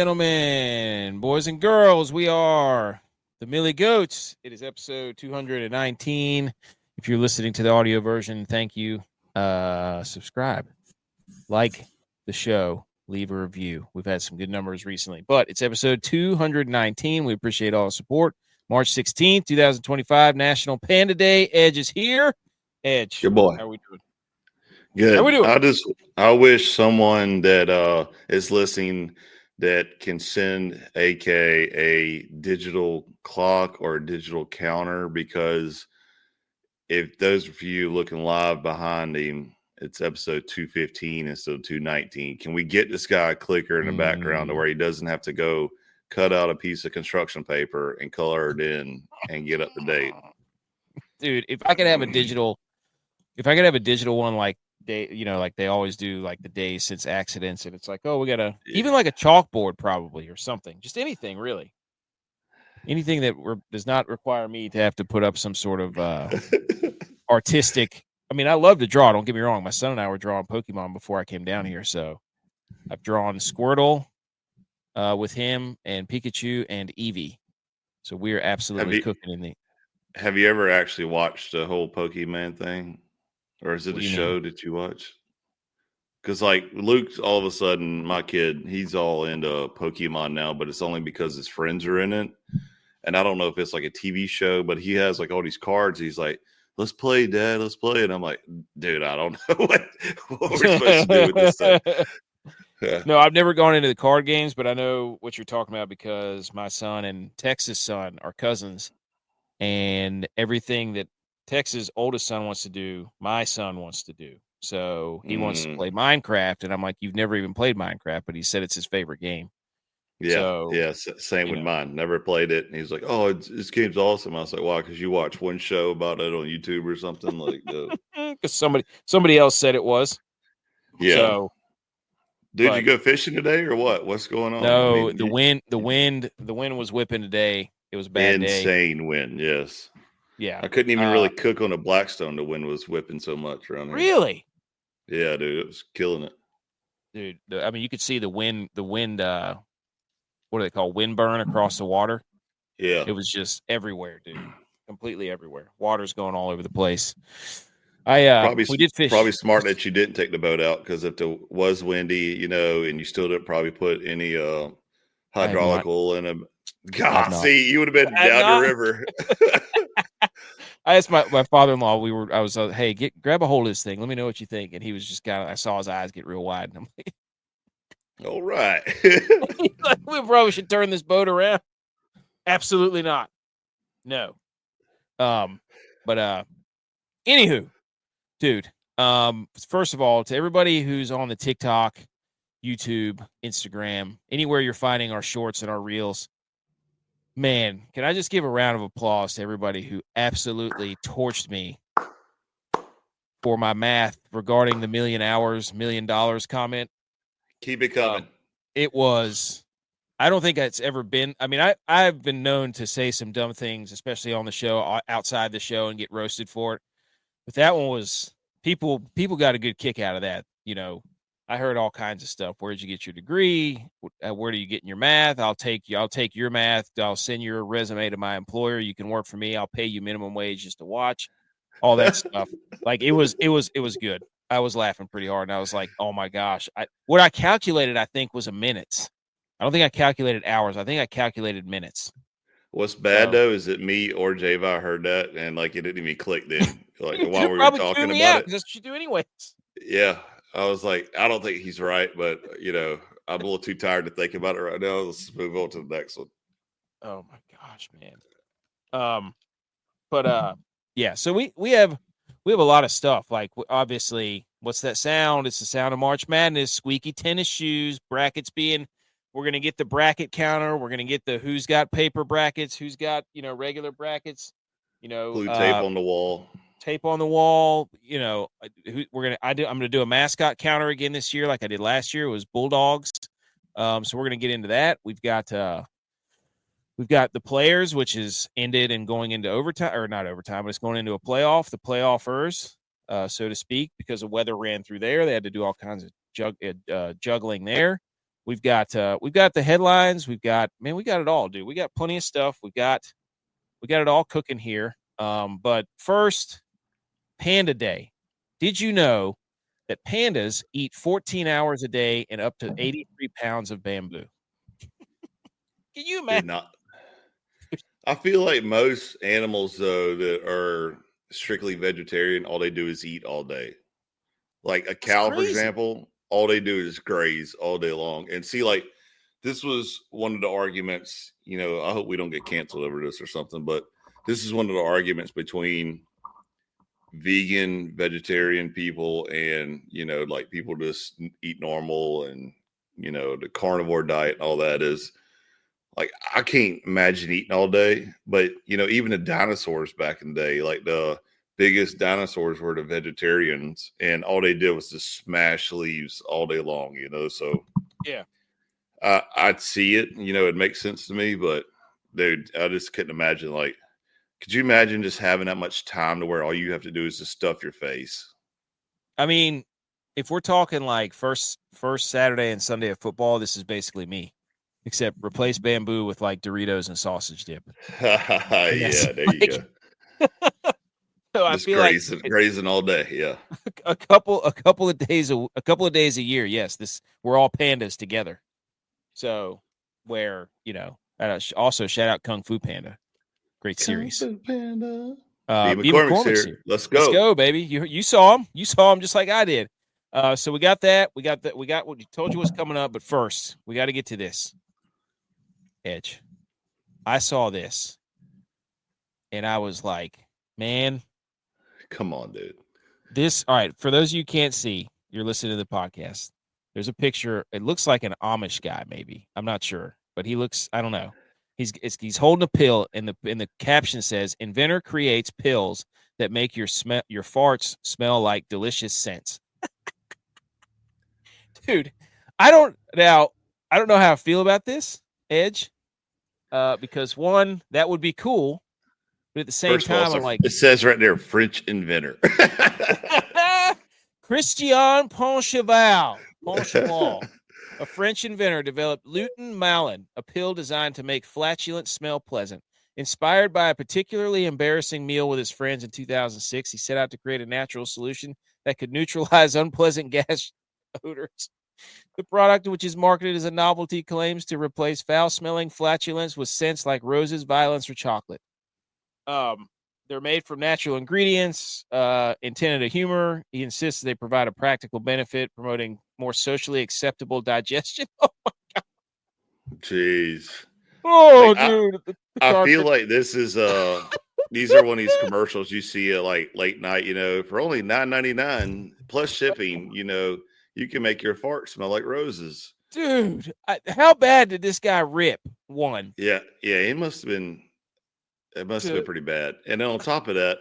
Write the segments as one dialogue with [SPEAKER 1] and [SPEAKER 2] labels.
[SPEAKER 1] gentlemen, boys and girls, we are the Millie Goats. It is episode 219. If you're listening to the audio version, thank you. Subscribe, like the show, leave a review. We've had some good numbers recently, but it's episode 219. We appreciate all the support. March 16th, 2025, National Panda Day. Edge is here. Edge,
[SPEAKER 2] good boy.
[SPEAKER 1] How are we doing?
[SPEAKER 2] Good.
[SPEAKER 1] How we doing?
[SPEAKER 2] I wish someone that is listening that can send AK a digital clock or a digital counter, because if those of you looking live behind him, it's episode 215 instead of 219. Can we get this guy a clicker in the background to where he doesn't have to go cut out a piece of construction paper and color it in and get up to date?
[SPEAKER 1] Dude, if I could have a digital one, like they always do, like the days since accidents, and it's like, oh, we gotta even like a chalkboard probably or something, just anything really, anything that does not require me to have to put up some sort of artistic. I mean, I love to draw. Don't get me wrong. My son and I were drawing Pokemon before I came down here, so I've drawn Squirtle with him and Pikachu and Eevee. So we're absolutely cooking in the.
[SPEAKER 2] Have you ever actually watched the whole Pokemon thing? Or is it a show that you watch? Because like Luke's all of a sudden, my kid, he's all into Pokemon now, but it's only because his friends are in it. And I don't know if it's like a TV show, but he has like all these cards. He's like, let's play, Dad, let's play. And I'm like, dude, I don't know what we're supposed to do with this thing. Yeah.
[SPEAKER 1] No, I've never gone into the card games, but I know what you're talking about because my son and Texas' son are cousins. And everything that Texas' oldest son wants to do, my son wants to do. So he wants to play Minecraft, and I'm like, you've never even played Minecraft, but he said it's his favorite game.
[SPEAKER 2] Yeah, same with mine. Never played it, and he's like, "Oh, this game's awesome." I was like, "Why? Because you watch one show about it on YouTube or something?" Like,
[SPEAKER 1] because somebody else said it was.
[SPEAKER 2] Yeah.
[SPEAKER 1] So,
[SPEAKER 2] dude, you go fishing today or what? What's going on?
[SPEAKER 1] No, the wind was whipping today. It was a bad day.
[SPEAKER 2] Insane wind, yes.
[SPEAKER 1] Yeah.
[SPEAKER 2] I couldn't even really cook on a Blackstone. The wind was whipping so much around here.
[SPEAKER 1] Really?
[SPEAKER 2] Yeah, dude, it was killing it.
[SPEAKER 1] Dude, I mean, you could see the wind, what do they call, wind burn across the water?
[SPEAKER 2] Yeah.
[SPEAKER 1] It was just everywhere, dude. Completely everywhere. Water's going all over the place. We did fish.
[SPEAKER 2] Probably smart that you didn't take the boat out, because if it was windy, and you still didn't probably put any hydraulic oil in them. God, see, you would have been down the river.
[SPEAKER 1] I asked my father-in-law. I was hey, grab a hold of this thing. Let me know what you think. And he was just I saw his eyes get real wide. And I'm like,
[SPEAKER 2] all right.
[SPEAKER 1] We probably should turn this boat around. Absolutely not. No. But anywho, dude. First of all, to everybody who's on the TikTok, YouTube, Instagram, anywhere you're finding our shorts and our reels, man, can I just give a round of applause to everybody who absolutely torched me for my math regarding the $1 million, $1 million comment.
[SPEAKER 2] Keep it coming.
[SPEAKER 1] It was, I don't think it's ever been. I mean, I've been known to say some dumb things, especially on the show, outside the show, and get roasted for it. But that one was, people got a good kick out of that. I heard all kinds of stuff. Where'd you get your degree? Where do you get in your math? I'll take your math. I'll send your resume to my employer. You can work for me. I'll pay you minimum wage just to watch. All that stuff. Like it was good. I was laughing pretty hard, and I was like, "Oh my gosh!" What I calculated, I think, was a minutes. I don't think I calculated hours. I think I calculated minutes.
[SPEAKER 2] What's bad though is that me or J.V. heard that, and like it didn't even click then. Like while we were talking about it,
[SPEAKER 1] that's what you do anyways.
[SPEAKER 2] Yeah. I was like, I don't think he's right, but I'm a little too tired to think about it right now. Let's move on to the next one.
[SPEAKER 1] Oh my gosh, man. Yeah. So we have a lot of stuff. Like obviously, what's that sound? It's the sound of March Madness. Squeaky tennis shoes. Brackets being. We're gonna get the bracket counter. We're gonna get the who's got paper brackets, who's got regular brackets.
[SPEAKER 2] Blue tape on the wall.
[SPEAKER 1] Tape on the wall. I'm gonna do a mascot counter again this year, like I did last year. It was Bulldogs. So we're gonna get into that. We've got the players, which is ended and going into overtime, or not overtime, but it's going into a playoff. The playoffers, so to speak, because the weather ran through there. They had to do all kinds of juggling there. We've got the headlines. We got it all, dude. We got plenty of stuff. We got it all cooking here. But first, Panda Day. Did you know that pandas eat 14 hours a day and up to 83 pounds of bamboo? Can you imagine?
[SPEAKER 2] Did not. I feel like most animals though that are strictly vegetarian, all they do is eat all day. Like a cow, for example, all they do is graze all day long. And see, like this was one of the arguments. I hope we don't get canceled over this or something, but this is one of the arguments between vegan, vegetarian people and like people just eat normal and the carnivore diet and all that is like I can't imagine eating all day. But even the dinosaurs back in the day, like the biggest dinosaurs were the vegetarians, and all they did was just smash leaves all day long. So
[SPEAKER 1] yeah,
[SPEAKER 2] I'd see it. It makes sense to me, but dude, I just couldn't imagine. Like, could you imagine just having that much time to where all you have to do is just stuff your face?
[SPEAKER 1] I mean, if we're talking like first Saturday and Sunday of football, this is basically me, except replace bamboo with like Doritos and sausage dip.
[SPEAKER 2] Yeah, there you go.
[SPEAKER 1] So
[SPEAKER 2] just grazing all day. Yeah,
[SPEAKER 1] a couple of days a year. Yes, we're all pandas together. So where also shout out Kung Fu Panda. Great series.
[SPEAKER 2] Kung Fu Panda.
[SPEAKER 1] B. McCormick's here.
[SPEAKER 2] Let's go.
[SPEAKER 1] Let's go, baby. You saw him. You saw him just like I did. So we got that. We got what you told you was coming up. But first, we got to get to this. Edge. I saw this, and I was like, man.
[SPEAKER 2] Come on, dude.
[SPEAKER 1] All right. For those of you who can't see, you're listening to the podcast. There's a picture. It looks like an Amish guy, maybe. I'm not sure, but he looks. I don't know. He's holding a pill, and the caption says, "Inventor creates pills that make your farts smell like delicious scents." Dude, I don't know how I feel about this, Edge, because one, that would be cool, but at the same time, I'm like,
[SPEAKER 2] it says right there, French inventor.
[SPEAKER 1] Christian Poncheval, a French inventor, developed lutein malin, a pill designed to make flatulence smell pleasant. Inspired by a particularly embarrassing meal with his friends in 2006, he set out to create a natural solution that could neutralize unpleasant gas odors. The product, which is marketed as a novelty, claims to replace foul-smelling flatulence with scents like roses, violets, or chocolate. They're made from natural ingredients, intended to humor. He insists they provide a practical benefit, promoting more socially acceptable digestion. Oh, my God.
[SPEAKER 2] Jeez.
[SPEAKER 1] Oh, like, dude.
[SPEAKER 2] I feel like this is these are one of these commercials you see at like late night, for only $9.99 plus shipping, you can make your fart smell like roses.
[SPEAKER 1] Dude, how bad did this guy rip? One.
[SPEAKER 2] Yeah, it must have been pretty bad. And then on top of that,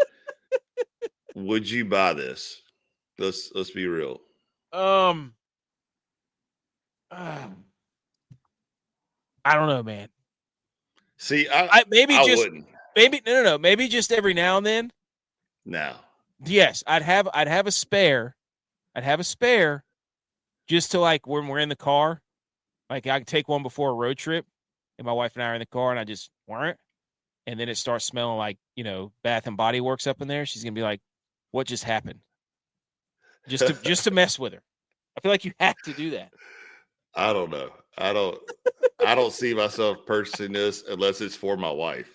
[SPEAKER 2] would you buy this? Let's be real.
[SPEAKER 1] I don't know, man.
[SPEAKER 2] See,
[SPEAKER 1] maybe
[SPEAKER 2] I
[SPEAKER 1] just
[SPEAKER 2] wouldn't.
[SPEAKER 1] Maybe no. Maybe just every now and then.
[SPEAKER 2] No.
[SPEAKER 1] Yes, I'd have a spare. I'd have a spare just to like when we're in the car. Like I could take one before a road trip, and my wife and I are in the car, and I just weren't. And then it starts smelling like, Bath and Body Works up in there. She's gonna be like, "What just happened?" Just to mess with her. I feel like you have to do that.
[SPEAKER 2] I don't know. I don't see myself purchasing this unless it's for my wife.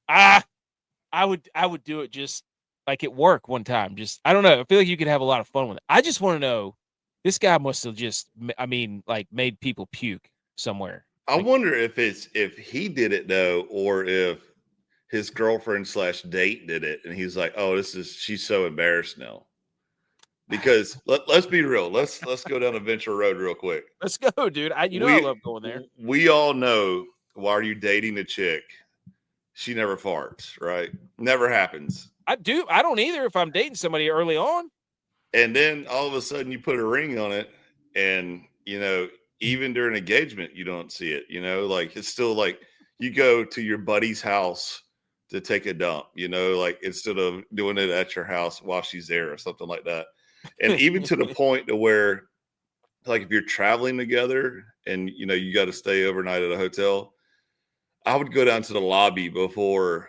[SPEAKER 1] I would do it just like at work one time. Just I don't know. I feel like you could have a lot of fun with it. I just want to know. This guy must have just, made people puke somewhere.
[SPEAKER 2] I wonder if he did it though, or if his girlfriend / date did it, and he's like, "Oh, she's so embarrassed now." Because let's be real, let's go down a Venture Road real quick.
[SPEAKER 1] Let's go, dude. I love going there.
[SPEAKER 2] We all know while you're dating a chick, she never farts, right? Never happens.
[SPEAKER 1] I don't either if I'm dating somebody early on.
[SPEAKER 2] And then all of a sudden you put a ring on it, and even during engagement, you don't see it. Like it's still like you go to your buddy's house to take a dump. Like instead of doing it at your house while she's there or something like that. And even to the point to where like if you're traveling together and you got to stay overnight at a hotel, I would go down to the lobby before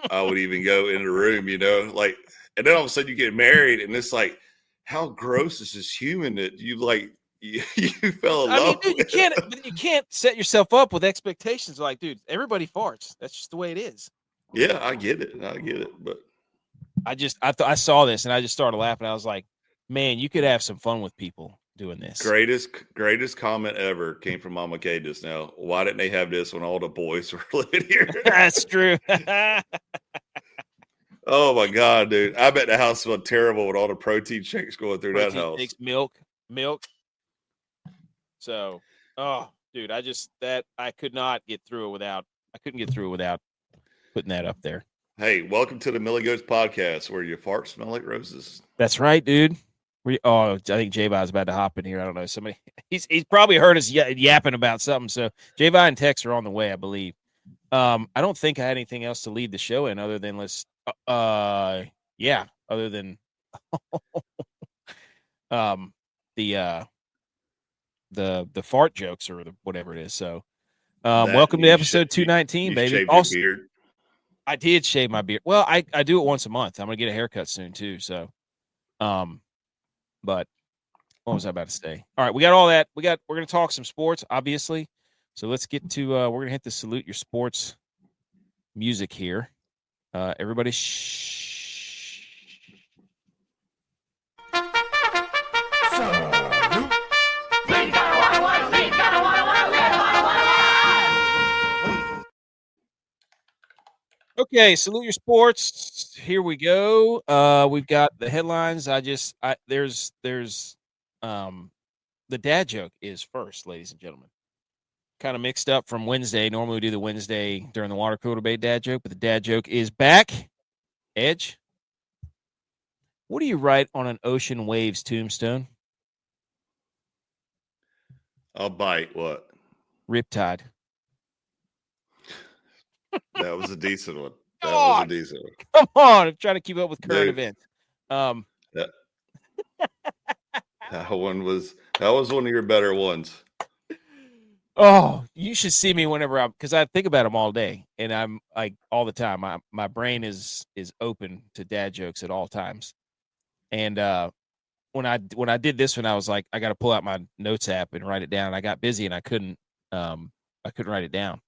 [SPEAKER 2] I would even go in the room, like, and then all of a sudden you get married and it's like, how gross is this human that you like, you fell in love
[SPEAKER 1] dude,
[SPEAKER 2] with?
[SPEAKER 1] you can't set yourself up with expectations. Like, dude, everybody farts. That's just the way it is.
[SPEAKER 2] Yeah, I get it. But
[SPEAKER 1] I saw this and I just started laughing. I was like, man, you could have some fun with people doing this.
[SPEAKER 2] Greatest comment ever came from Mama K just now. Why didn't they have this when all the boys were living here?
[SPEAKER 1] That's true.
[SPEAKER 2] Oh my God, dude! I bet the house smelled terrible with all the protein shakes going through that house.
[SPEAKER 1] Shakes, milk. So, oh, dude, I could not get through it without. I couldn't get through it without putting that up there.
[SPEAKER 2] Hey, welcome to the Millie Goats podcast, where your farts smell like roses.
[SPEAKER 1] That's right, dude. I think J.U.Y.S is about to hop in here. I don't know. Somebody, he's probably heard us yapping about something. So J.U.Y. and Tex are on the way, I believe. I don't think I had anything else to lead the show in other than other than the fart jokes or whatever it is. So welcome to episode 219, baby.
[SPEAKER 2] Shaved your beard.
[SPEAKER 1] I did shave my beard. Well, I do it once a month. I'm gonna get a haircut soon too. So but what was I about to say? All right, we got all that. We're gonna talk some sports, obviously. So let's get to we're gonna hit the salute your sports music here. Everybody shh. Okay, salute your sports. Here we go. We've got the headlines. There's the dad joke is first, ladies and gentlemen. Kind of mixed up from Wednesday. Normally we do the Wednesday during the water cooler debate dad joke, but the dad joke is back. Edge, what do you write on an ocean waves tombstone?
[SPEAKER 2] I'll bite what?
[SPEAKER 1] Riptide.
[SPEAKER 2] That was a decent one.
[SPEAKER 1] Come on. I'm trying to keep up with current events.
[SPEAKER 2] That one was one of your better ones.
[SPEAKER 1] Oh, you should see me whenever because I think about them all day, and I'm like all the time. My brain is open to dad jokes at all times. And when I did this one, I was like, I got to pull out my notes app and write it down. I got busy and I couldn't write it down.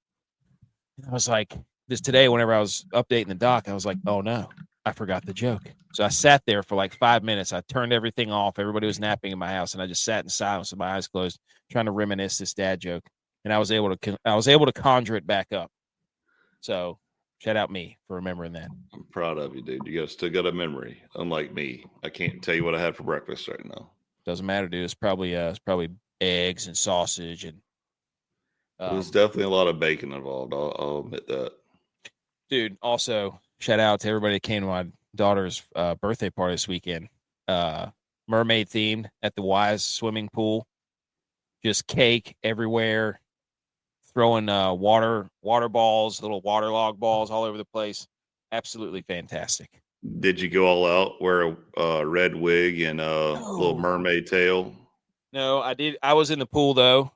[SPEAKER 1] I was like, this today, whenever I was updating the doc, I was like, oh no, I forgot the joke. So I sat there for like 5 minutes. I turned everything off. Everybody was napping in my house, and I just sat in silence with my eyes closed, trying to reminisce this dad joke. And I was able to conjure it back up. So shout out me for remembering that.
[SPEAKER 2] I'm proud of you, dude. You still got a memory, unlike me. I can't tell you what I had for breakfast right now.
[SPEAKER 1] Doesn't matter, dude. It's probably eggs and sausage and.
[SPEAKER 2] There's definitely a lot of bacon involved. I'll admit that.
[SPEAKER 1] Dude, also shout out to everybody that came to my daughter's birthday party this weekend. Mermaid themed at the G.U.Y.S swimming pool. Just cake everywhere. Throwing water balls, little waterlog balls all over the place. Absolutely fantastic.
[SPEAKER 2] Did you go all out, wear a red wig and a little mermaid tail?
[SPEAKER 1] No, I did. I was in the pool though,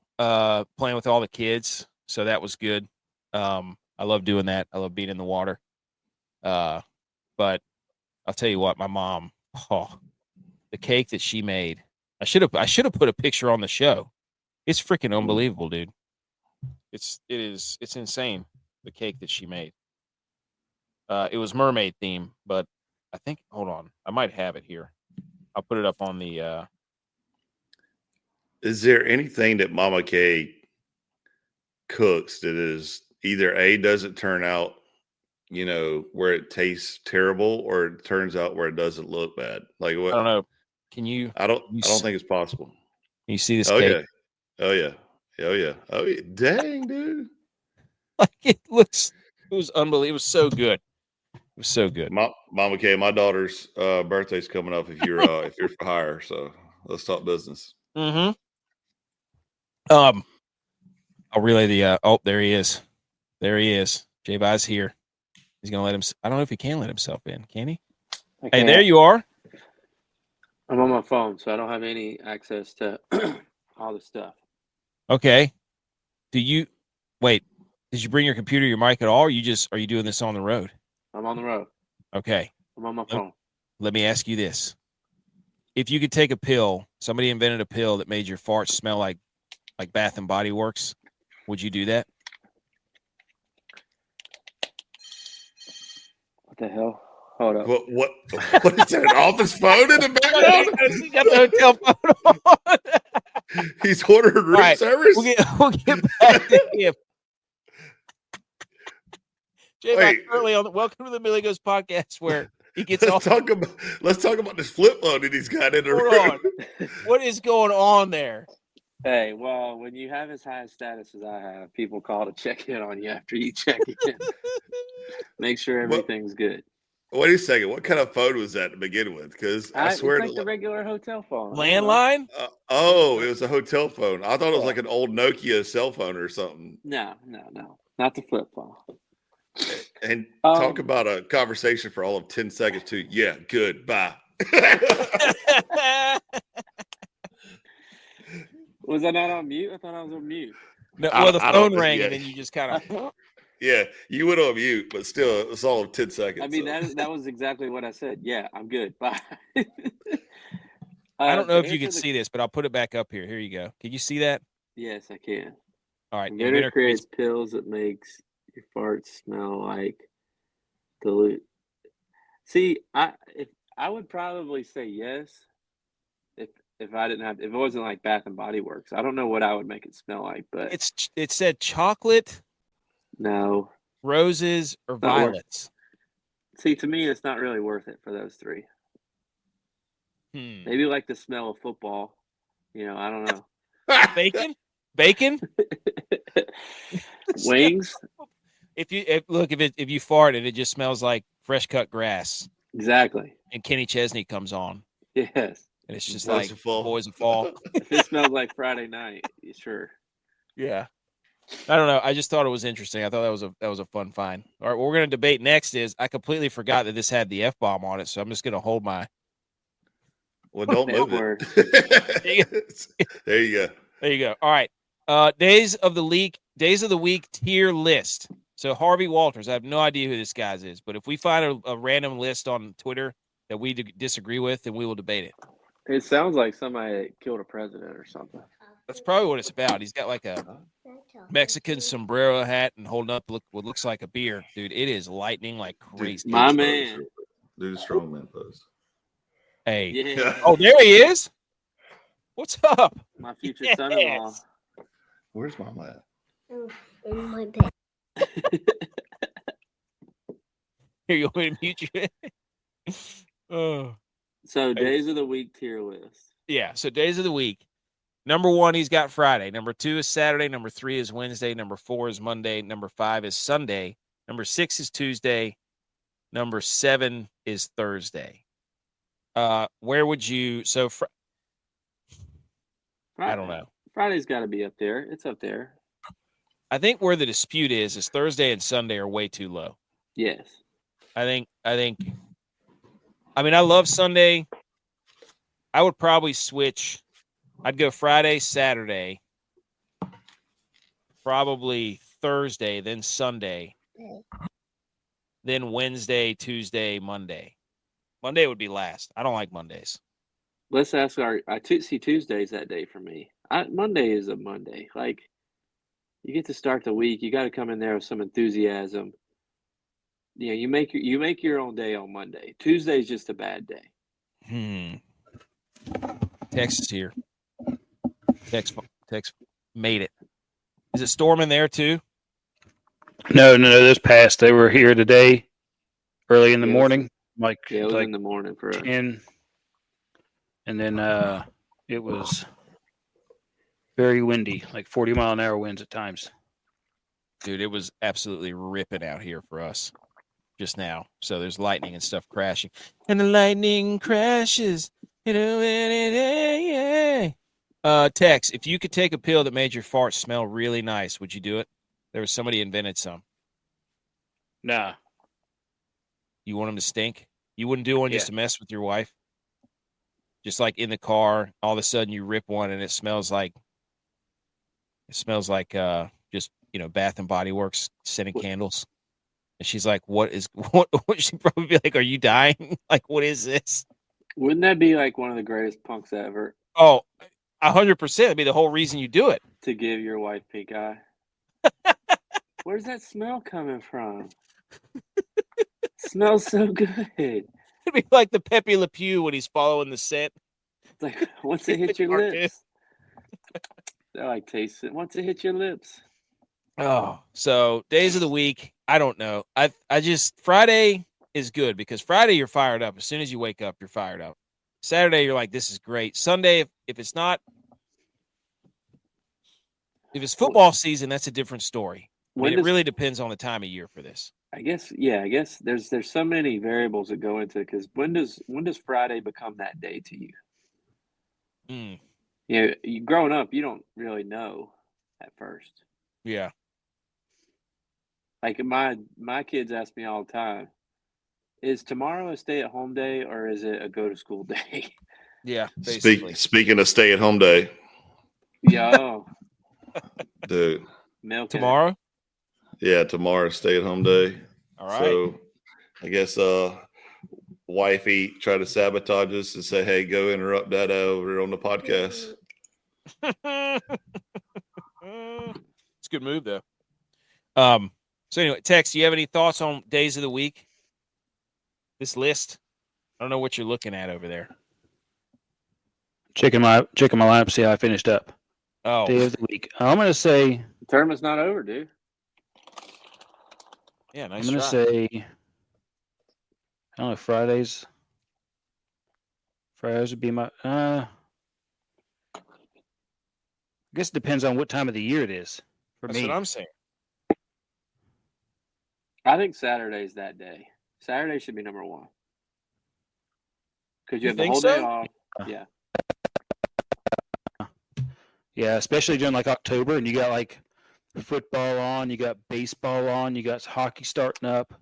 [SPEAKER 1] playing with all the kids, so that was good. I love doing that. I love being in the water. But I'll tell you what, my mom, the cake that she made. I should have put a picture on the show. It's freaking unbelievable, dude. It's insane, the cake that she made. It was mermaid theme, but I think, hold on, I might have it here. I'll put it up on the
[SPEAKER 2] Is there anything that Mama K cooks that is either A, doesn't turn out, where it tastes terrible, or it turns out where it doesn't look bad? Like what?
[SPEAKER 1] I don't know. Can you?
[SPEAKER 2] I don't think it's possible. Can
[SPEAKER 1] you see this
[SPEAKER 2] Yeah.
[SPEAKER 1] cake?
[SPEAKER 2] Oh yeah. Dang, dude.
[SPEAKER 1] Like it was unbelievable. It was so good. It was so good.
[SPEAKER 2] Mama K, my daughter's birthday's coming up if you're for hire, so let's talk business.
[SPEAKER 1] Mm-hmm. I'll relay the there he is. There he is. J.U.Y.S here. He's gonna let him. I don't know if he can let himself in. Can he? Hey, there you are.
[SPEAKER 3] I'm on my phone, so I don't have any access to all the stuff.
[SPEAKER 1] Okay. Did you bring your computer, your mic at all, or are you doing this on the road?
[SPEAKER 3] I'm on the road.
[SPEAKER 1] Okay.
[SPEAKER 3] I'm on my phone.
[SPEAKER 1] Let me ask you this. If you could take a pill, somebody invented a pill that made your farts smell like Bath and Body Works, would you do that?
[SPEAKER 3] What the hell? Hold up.
[SPEAKER 2] What is that, an office phone in the background?
[SPEAKER 1] He got the hotel phone on.
[SPEAKER 2] He's ordering room
[SPEAKER 1] Right.
[SPEAKER 2] service?
[SPEAKER 1] We'll get back to him.
[SPEAKER 2] Wait.
[SPEAKER 1] Currently on welcome to the Billy Goes podcast where he gets
[SPEAKER 2] let's talk about this flip phone that he's got in the room.
[SPEAKER 1] What is going on there?
[SPEAKER 3] Hey, well, when you have as high a status as I have, people call to check in on you after you check in. Make sure everything's good.
[SPEAKER 2] Wait a second. What kind of phone was that to begin with? Because I swear
[SPEAKER 3] it's like the regular hotel phone.
[SPEAKER 1] Landline?
[SPEAKER 2] It was a hotel phone. I thought it was like an old Nokia cell phone or something.
[SPEAKER 3] No. Not the flip phone.
[SPEAKER 2] And talk about a conversation for all of 10 seconds too. Yeah, good. Bye.
[SPEAKER 3] Was I not on mute? I thought I was on mute.
[SPEAKER 1] No, well, the phone rang and then you just kind of.
[SPEAKER 2] Yeah, you went on mute, but still, it was all of 10 seconds.
[SPEAKER 3] I mean, that was exactly what I said. Yeah, I'm good. Bye.
[SPEAKER 1] I don't know if you can see this, but I'll put it back up here. Here you go. Can you see that?
[SPEAKER 3] Yes, I can.
[SPEAKER 1] All right.
[SPEAKER 3] Inventor creates pills that makes your farts smell like dilute. See, I would probably say yes if I didn't have, if it wasn't like Bath and Body Works. I don't know what I would make it smell like, but
[SPEAKER 1] it said chocolate,
[SPEAKER 3] no,
[SPEAKER 1] roses, or violets.
[SPEAKER 3] See, to me, it's not really worth it for those three. Maybe like the smell of football. I don't know. Bacon, wings.
[SPEAKER 1] If you fart and it just smells like fresh cut grass.
[SPEAKER 3] Exactly.
[SPEAKER 1] And Kenny Chesney comes on.
[SPEAKER 3] Yes.
[SPEAKER 1] And it's just like Boys of Fall.
[SPEAKER 3] If it smells like Friday night, sure.
[SPEAKER 1] Yeah. I don't know. I just thought it was interesting. I thought that was a fun find. All right, what we're going to debate next is I completely forgot that this had the F-bomb on it, so I'm just going to hold my.
[SPEAKER 2] Well, don't move it. There you go.
[SPEAKER 1] There you go. All right. Days of the week tier list. So Harvey Walters, I have no idea who this guy is, but if we find a random list on Twitter that we disagree with, then we will debate it.
[SPEAKER 3] It sounds like somebody killed a president or something.
[SPEAKER 1] That's probably what it's about. He's got like a Mexican sombrero hat and holding up what looks like a beer. Dude, it is lightning like crazy.
[SPEAKER 3] My man.
[SPEAKER 2] Do the strongman pose.
[SPEAKER 1] Hey.
[SPEAKER 3] Yeah.
[SPEAKER 1] Oh, there he is. What's up?
[SPEAKER 3] My future son-in-law.
[SPEAKER 2] Where's Mama at?
[SPEAKER 4] Oh, in my bed.
[SPEAKER 1] Here, you want me to mute you? Oh.
[SPEAKER 3] So, days of the week tier list.
[SPEAKER 1] Yeah, so days of the week. Number 1, he's got Friday. Number 2 is Saturday. Number 3 is Wednesday. Number 4 is Monday. Number 5 is Sunday. Number 6 is Tuesday. Number 7 is Thursday. Where would you? So, I don't know.
[SPEAKER 3] Friday's got to be up there. It's up there.
[SPEAKER 1] I think where the dispute is Thursday and Sunday are way too low.
[SPEAKER 3] Yes.
[SPEAKER 1] I think. I mean, I love Sunday. I would probably switch. I'd go Friday, Saturday, probably Thursday, then Sunday, then Wednesday, Tuesday, Monday. Monday would be last. I don't like Mondays.
[SPEAKER 3] Let's ask I see Tuesdays that day for me. Monday is a Monday. Like, you get to start the week. You got to come in there with some enthusiasm. You make your own day on Monday. Tuesday's just a bad day.
[SPEAKER 1] Text is here. Text made it. Is it storming there too?
[SPEAKER 5] No. This passed. They were here today, early in the morning.
[SPEAKER 3] It was in the morning for
[SPEAKER 5] 10. And then it was very windy, like 40-mile-an-hour winds at times.
[SPEAKER 1] Dude, it was absolutely ripping out here for us just now. So there's lightning and stuff crashing. And the lightning crashes. Tex, if you could take a pill that made your fart smell really nice, would you do it? There was somebody invented some.
[SPEAKER 5] Nah.
[SPEAKER 1] You want them to stink? You wouldn't do one just to mess with your wife? Just like in the car, all of a sudden you rip one and it smells like It smells like just Bath and Body Works scented candles. And she's like, what? She'd probably be like, are you dying? Like, what is this?
[SPEAKER 3] Wouldn't that be like one of the greatest punks ever?
[SPEAKER 1] Oh, 100%. That'd be the whole reason you do it.
[SPEAKER 3] To give your wife pink eye. Where's that smell coming from? Smells so good.
[SPEAKER 1] It'd be like the Pepe Le Pew when he's following the scent.
[SPEAKER 3] It's like once it hits your lips. I like taste it. Once it hits your lips.
[SPEAKER 1] Oh, so days of the week, I don't know. I just Friday is good because Friday you're fired up. As soon as you wake up, you're fired up. Saturday, you're like, this is great. Sunday, if it's football season, that's a different story. It really depends on the time of year for this.
[SPEAKER 3] I guess there's so many variables that go into it because when does Friday become that day to you? You growing up, you don't really know at first.
[SPEAKER 1] Yeah.
[SPEAKER 3] Like my kids ask me all the time, is tomorrow a stay-at-home day or is it a go-to-school day?
[SPEAKER 1] Yeah, basically.
[SPEAKER 2] Speaking of stay-at-home day.
[SPEAKER 3] Yo.
[SPEAKER 2] Dude.
[SPEAKER 1] Tomorrow?
[SPEAKER 2] Yeah, tomorrow's stay-at-home day.
[SPEAKER 1] All right.
[SPEAKER 2] So I guess wifey tried to sabotage us and say, hey, go interrupt Dada over on the podcast.
[SPEAKER 1] It's a good move, though. So anyway, Tex, do you have any thoughts on days of the week? This list? I don't know what you're looking at over there.
[SPEAKER 5] Checking my lineup, see how I finished up.
[SPEAKER 1] Oh.
[SPEAKER 5] Day of the week. I'm going to say...
[SPEAKER 3] The tournament's not over, dude.
[SPEAKER 1] Yeah, nice
[SPEAKER 5] I'm going to say... I don't know, Fridays would be my... I guess it depends on what time of the year it is for me.
[SPEAKER 1] That's what I'm saying.
[SPEAKER 3] I think Saturday's that day. Saturday should be number one. Because you have the whole day off. Yeah.
[SPEAKER 5] Yeah, especially during like October and you got like football on, you got baseball on, you got hockey starting up.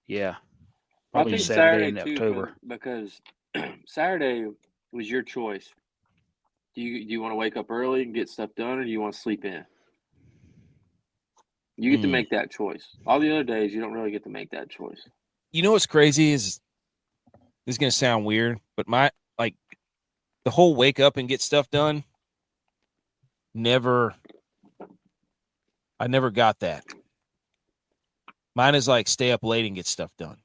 [SPEAKER 5] Yeah.
[SPEAKER 3] Probably I think Saturday in October. Because Saturday was your choice. Do you want to wake up early and get stuff done or do you want to sleep in? You get to make that choice. All the other days, you don't really get to make that choice.
[SPEAKER 1] You know what's crazy is this is going to sound weird, but the whole wake up and get stuff done, I never got that. Mine is like stay up late and get stuff done.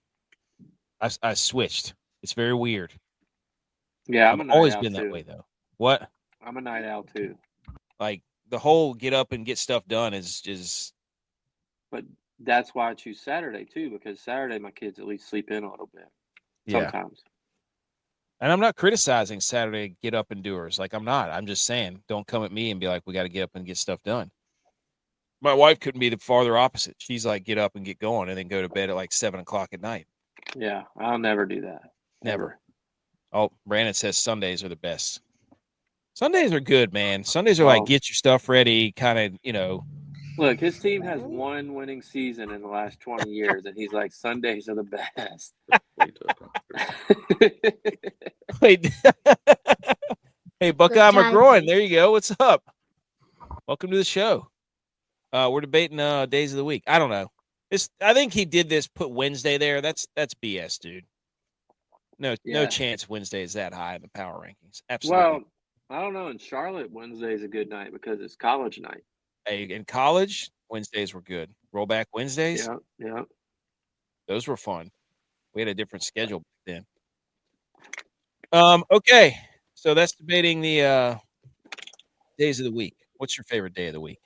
[SPEAKER 1] I switched. It's very weird.
[SPEAKER 3] Yeah,
[SPEAKER 1] I've always been that way, though. What?
[SPEAKER 3] I'm a night owl, too.
[SPEAKER 1] Like, the whole get up and get stuff done is...
[SPEAKER 3] But that's why I choose Saturday, too, because Saturday my kids at least sleep in a little bit. Sometimes.
[SPEAKER 1] And I'm not criticizing Saturday get up and doers. Like, I'm not. I'm just saying, don't come at me and be like, we got to get up and get stuff done. My wife couldn't be the farther opposite. She's like, get up and get going and then go to bed at like 7 o'clock at night.
[SPEAKER 3] Yeah, I'll never do that.
[SPEAKER 1] Never. Oh, Brandon says Sundays are the best. Sundays are good, man. Sundays are like, get your stuff ready, kind of,
[SPEAKER 3] Look, his team has one winning season in the last 20 years, and he's like, Sundays are the best.
[SPEAKER 1] Wait. Hey, Buckeye McGroin, there you go. What's up? Welcome to the show. We're debating days of the week. I don't know. I think he did this, put Wednesday there. That's BS, dude. No chance Wednesday is that high in the power rankings. Absolutely.
[SPEAKER 3] Well, I don't know. In Charlotte, Wednesday is a good night because it's college night.
[SPEAKER 1] Hey, in college, Wednesdays were good. Rollback Wednesdays.
[SPEAKER 3] Yeah.
[SPEAKER 1] Those were fun. We had a different schedule back then. Okay. So that's debating the days of the week. What's your favorite day of the week?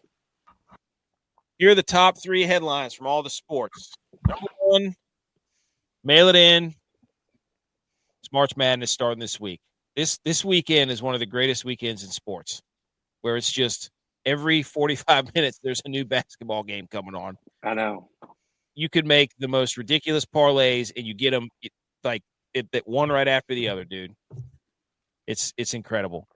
[SPEAKER 1] Here are the top 3 headlines from all the sports. Number 1, mail it in. It's March Madness starting this week. This weekend is one of the greatest weekends in sports, where it's just every 45 minutes there's a new basketball game coming on.
[SPEAKER 3] I know.
[SPEAKER 1] You could make the most ridiculous parlays, and you get them one right after the other, dude. It's incredible.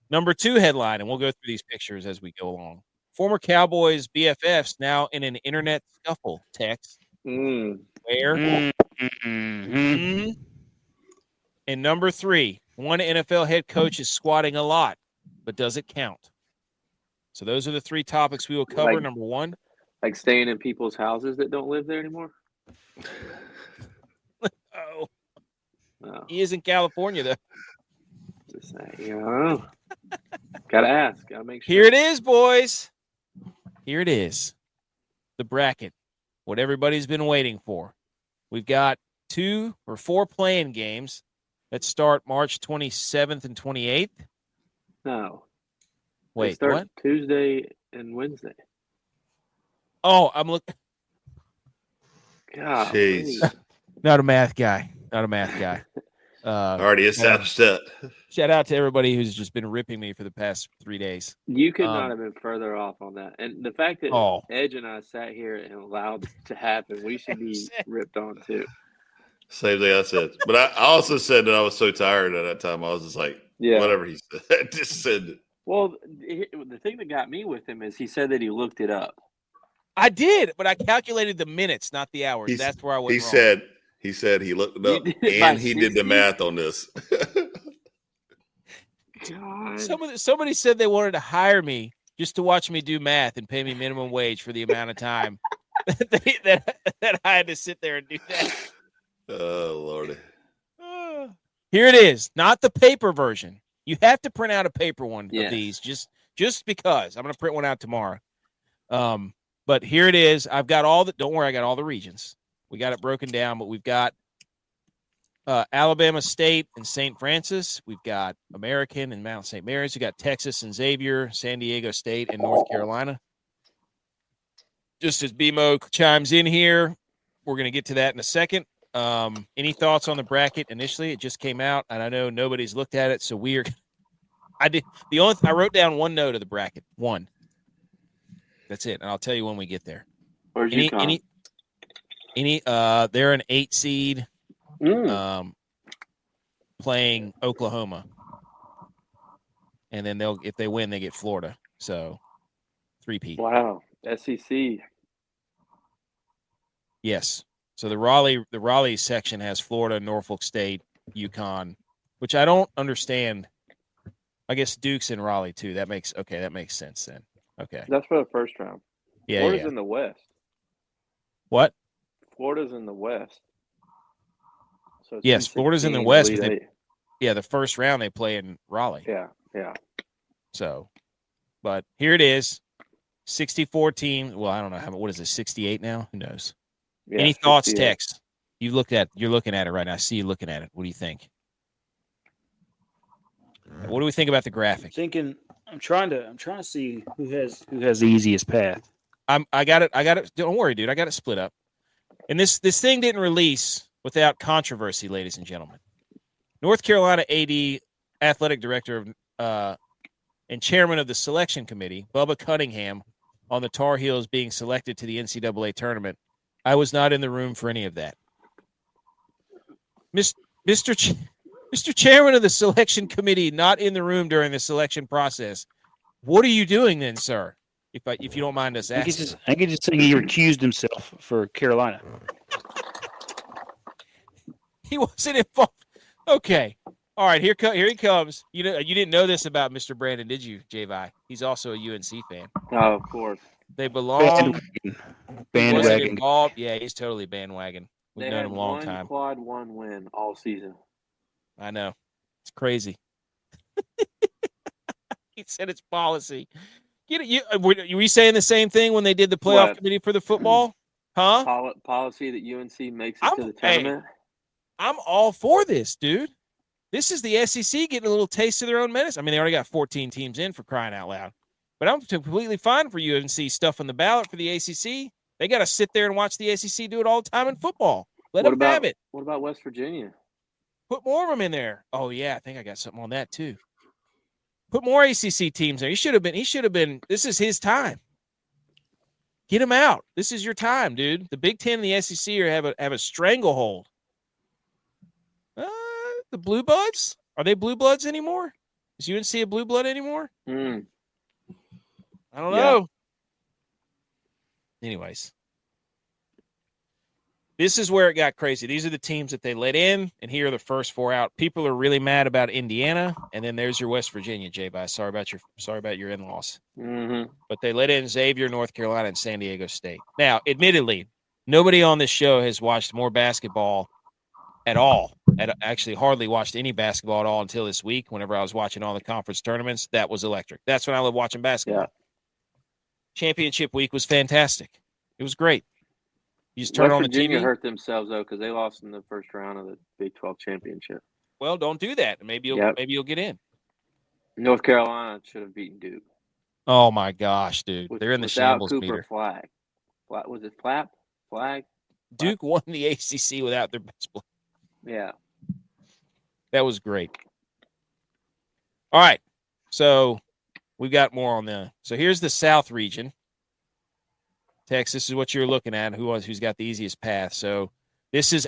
[SPEAKER 1] Number 2 headline, and we'll go through these pictures as we go along. Former Cowboys BFFs now in an internet scuffle. Text. Where? Mm-hmm. And number 3, one NFL head coach is squatting a lot, but does it count? So those are the 3 topics we will cover.
[SPEAKER 3] Like-
[SPEAKER 1] Number 1.
[SPEAKER 3] Like staying in people's houses that don't live there anymore?
[SPEAKER 1] Oh,
[SPEAKER 3] No,
[SPEAKER 1] he is in California, though.
[SPEAKER 3] just saying. I don't know. Gotta ask. Gotta make sure.
[SPEAKER 1] Here it is, boys. Here it is. The bracket. What everybody's been waiting for. We've got 2 or 4 playing games that start March 27th and 28th.
[SPEAKER 3] No. They
[SPEAKER 1] Wait,
[SPEAKER 3] start
[SPEAKER 1] what?
[SPEAKER 3] Tuesday and Wednesday.
[SPEAKER 1] Oh, I'm looking.
[SPEAKER 3] God.
[SPEAKER 2] Jeez.
[SPEAKER 1] Not a math guy. Not a math guy.
[SPEAKER 2] Already established that.
[SPEAKER 1] Shout out to everybody who's just been ripping me for the past 3 days.
[SPEAKER 3] You could not have been further off on that. And the fact that
[SPEAKER 1] Oh.
[SPEAKER 3] Edge and I sat here and allowed it to happen, we should be ripped on too.
[SPEAKER 2] Same thing I said. But I also said that I was so tired at that time. I was just like, whatever he said. I just said it.
[SPEAKER 3] Well, the thing that got me with him is he said that he looked it up.
[SPEAKER 1] I did, but I calculated the minutes, not the hours. That's where I went wrong.
[SPEAKER 2] He said he looked it
[SPEAKER 3] You
[SPEAKER 2] up
[SPEAKER 3] did it by
[SPEAKER 2] and he did the
[SPEAKER 3] 60?
[SPEAKER 2] math on this.
[SPEAKER 3] God.
[SPEAKER 1] Somebody said they wanted to hire me just to watch me do math and pay me minimum wage for the amount of time that I had to sit there and do that.
[SPEAKER 2] Oh, Lordy.
[SPEAKER 1] Here it is, not the paper version. You have to print out a paper one of
[SPEAKER 3] Yes.
[SPEAKER 1] these just because. I'm going to print one out tomorrow. But here it is. I've got don't worry, I got all the regions. We got it broken down, but we've got Alabama State and St. Francis. We've got American and Mount St. Mary's. We got Texas and Xavier, San Diego State and North Carolina. Just as BMO chimes in here, we're going to get to that in a second. Any thoughts on the bracket initially? It just came out, and I know nobody's looked at it, so I wrote down one note of the bracket. One. That's it, and I'll tell you when we get there.
[SPEAKER 3] Where's UConn?
[SPEAKER 1] They're an 8 seed playing Oklahoma. And then if they win, they get Florida. So 3-peat.
[SPEAKER 3] Wow. SEC.
[SPEAKER 1] Yes. So the Raleigh section has Florida, Norfolk State, UConn, which I don't understand. I guess Duke's in Raleigh too. That makes sense then. Okay.
[SPEAKER 3] That's for the first round.
[SPEAKER 1] Yeah.
[SPEAKER 3] Florida's in the West.
[SPEAKER 1] What?
[SPEAKER 3] Florida's in the West. So it's
[SPEAKER 1] Yes, Florida's in the
[SPEAKER 3] 16,
[SPEAKER 1] West.
[SPEAKER 3] Elite
[SPEAKER 1] But the first round they play in Raleigh.
[SPEAKER 3] Yeah.
[SPEAKER 1] So, but here it is. 64 teams. Well, I don't know what is it, 68 now? Who knows?
[SPEAKER 3] Yeah,
[SPEAKER 1] Any thoughts,
[SPEAKER 3] 68.
[SPEAKER 1] Tex? You're looking at it right now. I see you looking at it. What do you think? What do we think about the graphic?
[SPEAKER 5] I'm trying to see who has the easiest path.
[SPEAKER 1] I got it. Don't worry, dude. I got it split up. And this thing didn't release without controversy, ladies and gentlemen. North Carolina AD, athletic director and chairman of the selection committee, Bubba Cunningham, on the Tar Heels being selected to the NCAA tournament. I was not in the room for any of that. Mr. Chairman of the selection committee, not in the room during the selection process. What are you doing then, sir? If you don't mind us asking.
[SPEAKER 5] I think he's just saying he recused himself for Carolina.
[SPEAKER 1] He wasn't involved. Okay. All right, here he comes. You didn't know this about Mr. Brandon, did you, J.V.? He's also a UNC fan.
[SPEAKER 3] Oh, of course.
[SPEAKER 1] They belong.
[SPEAKER 5] Bandwagon.
[SPEAKER 1] Involved. Yeah, he's totally bandwagon. We've known him a long time.
[SPEAKER 3] Quad 1 win all season.
[SPEAKER 1] I know. It's crazy. He said it's policy. Were you saying the same thing when they did the playoff committee for the football? Huh?
[SPEAKER 3] Policy that UNC makes it to the tournament.
[SPEAKER 1] I'm all for this, dude. This is the SEC getting a little taste of their own medicine. I mean, they already got 14 teams in, for crying out loud. But I'm completely fine for UNC stuff on the ballot for the ACC. They got to sit there and watch the ACC do it all the time in football. Let them have it.
[SPEAKER 3] What about West Virginia?
[SPEAKER 1] Put more of them in there. Oh, yeah, I think I got something on that, too. Put more ACC teams there. He should have been. This is his time. Get him out. This is your time, dude. The Big Ten and the SEC have a stranglehold. The Blue Bloods? Are they Blue Bloods anymore? Is UNC a Blue Blood anymore? I don't know. Anyways. This is where it got crazy. These are the teams that they let in, and here are the first 4 out. People are really mad about Indiana, and then there's your West Virginia, J-Bye. Sorry about your in-laws.
[SPEAKER 3] Mm-hmm.
[SPEAKER 1] But they let in Xavier, North Carolina, and San Diego State. Now, admittedly, nobody on this show has watched more basketball at all. Actually, hardly watched any basketball at all until this week. Whenever I was watching all the conference tournaments, that was electric. That's when I love watching basketball.
[SPEAKER 3] Yeah.
[SPEAKER 1] Championship week was fantastic. It was great. You just turn
[SPEAKER 3] West
[SPEAKER 1] on the
[SPEAKER 3] Virginia
[SPEAKER 1] TV.
[SPEAKER 3] hurt themselves though because they lost in the first round of the Big 12 championship.
[SPEAKER 1] Well, don't do that. Maybe you'll get in.
[SPEAKER 3] North Carolina should have beaten Duke.
[SPEAKER 1] Oh my gosh, dude! They're in the
[SPEAKER 3] without
[SPEAKER 1] shambles
[SPEAKER 3] Cooper
[SPEAKER 1] meter.
[SPEAKER 3] Flag. Was it Flag?
[SPEAKER 1] Duke won the ACC without their best player.
[SPEAKER 3] Yeah.
[SPEAKER 1] That was great. All right, so we've got more on the. So here's the South region. Tex, this is what you're looking at. Who's got the easiest path? So this is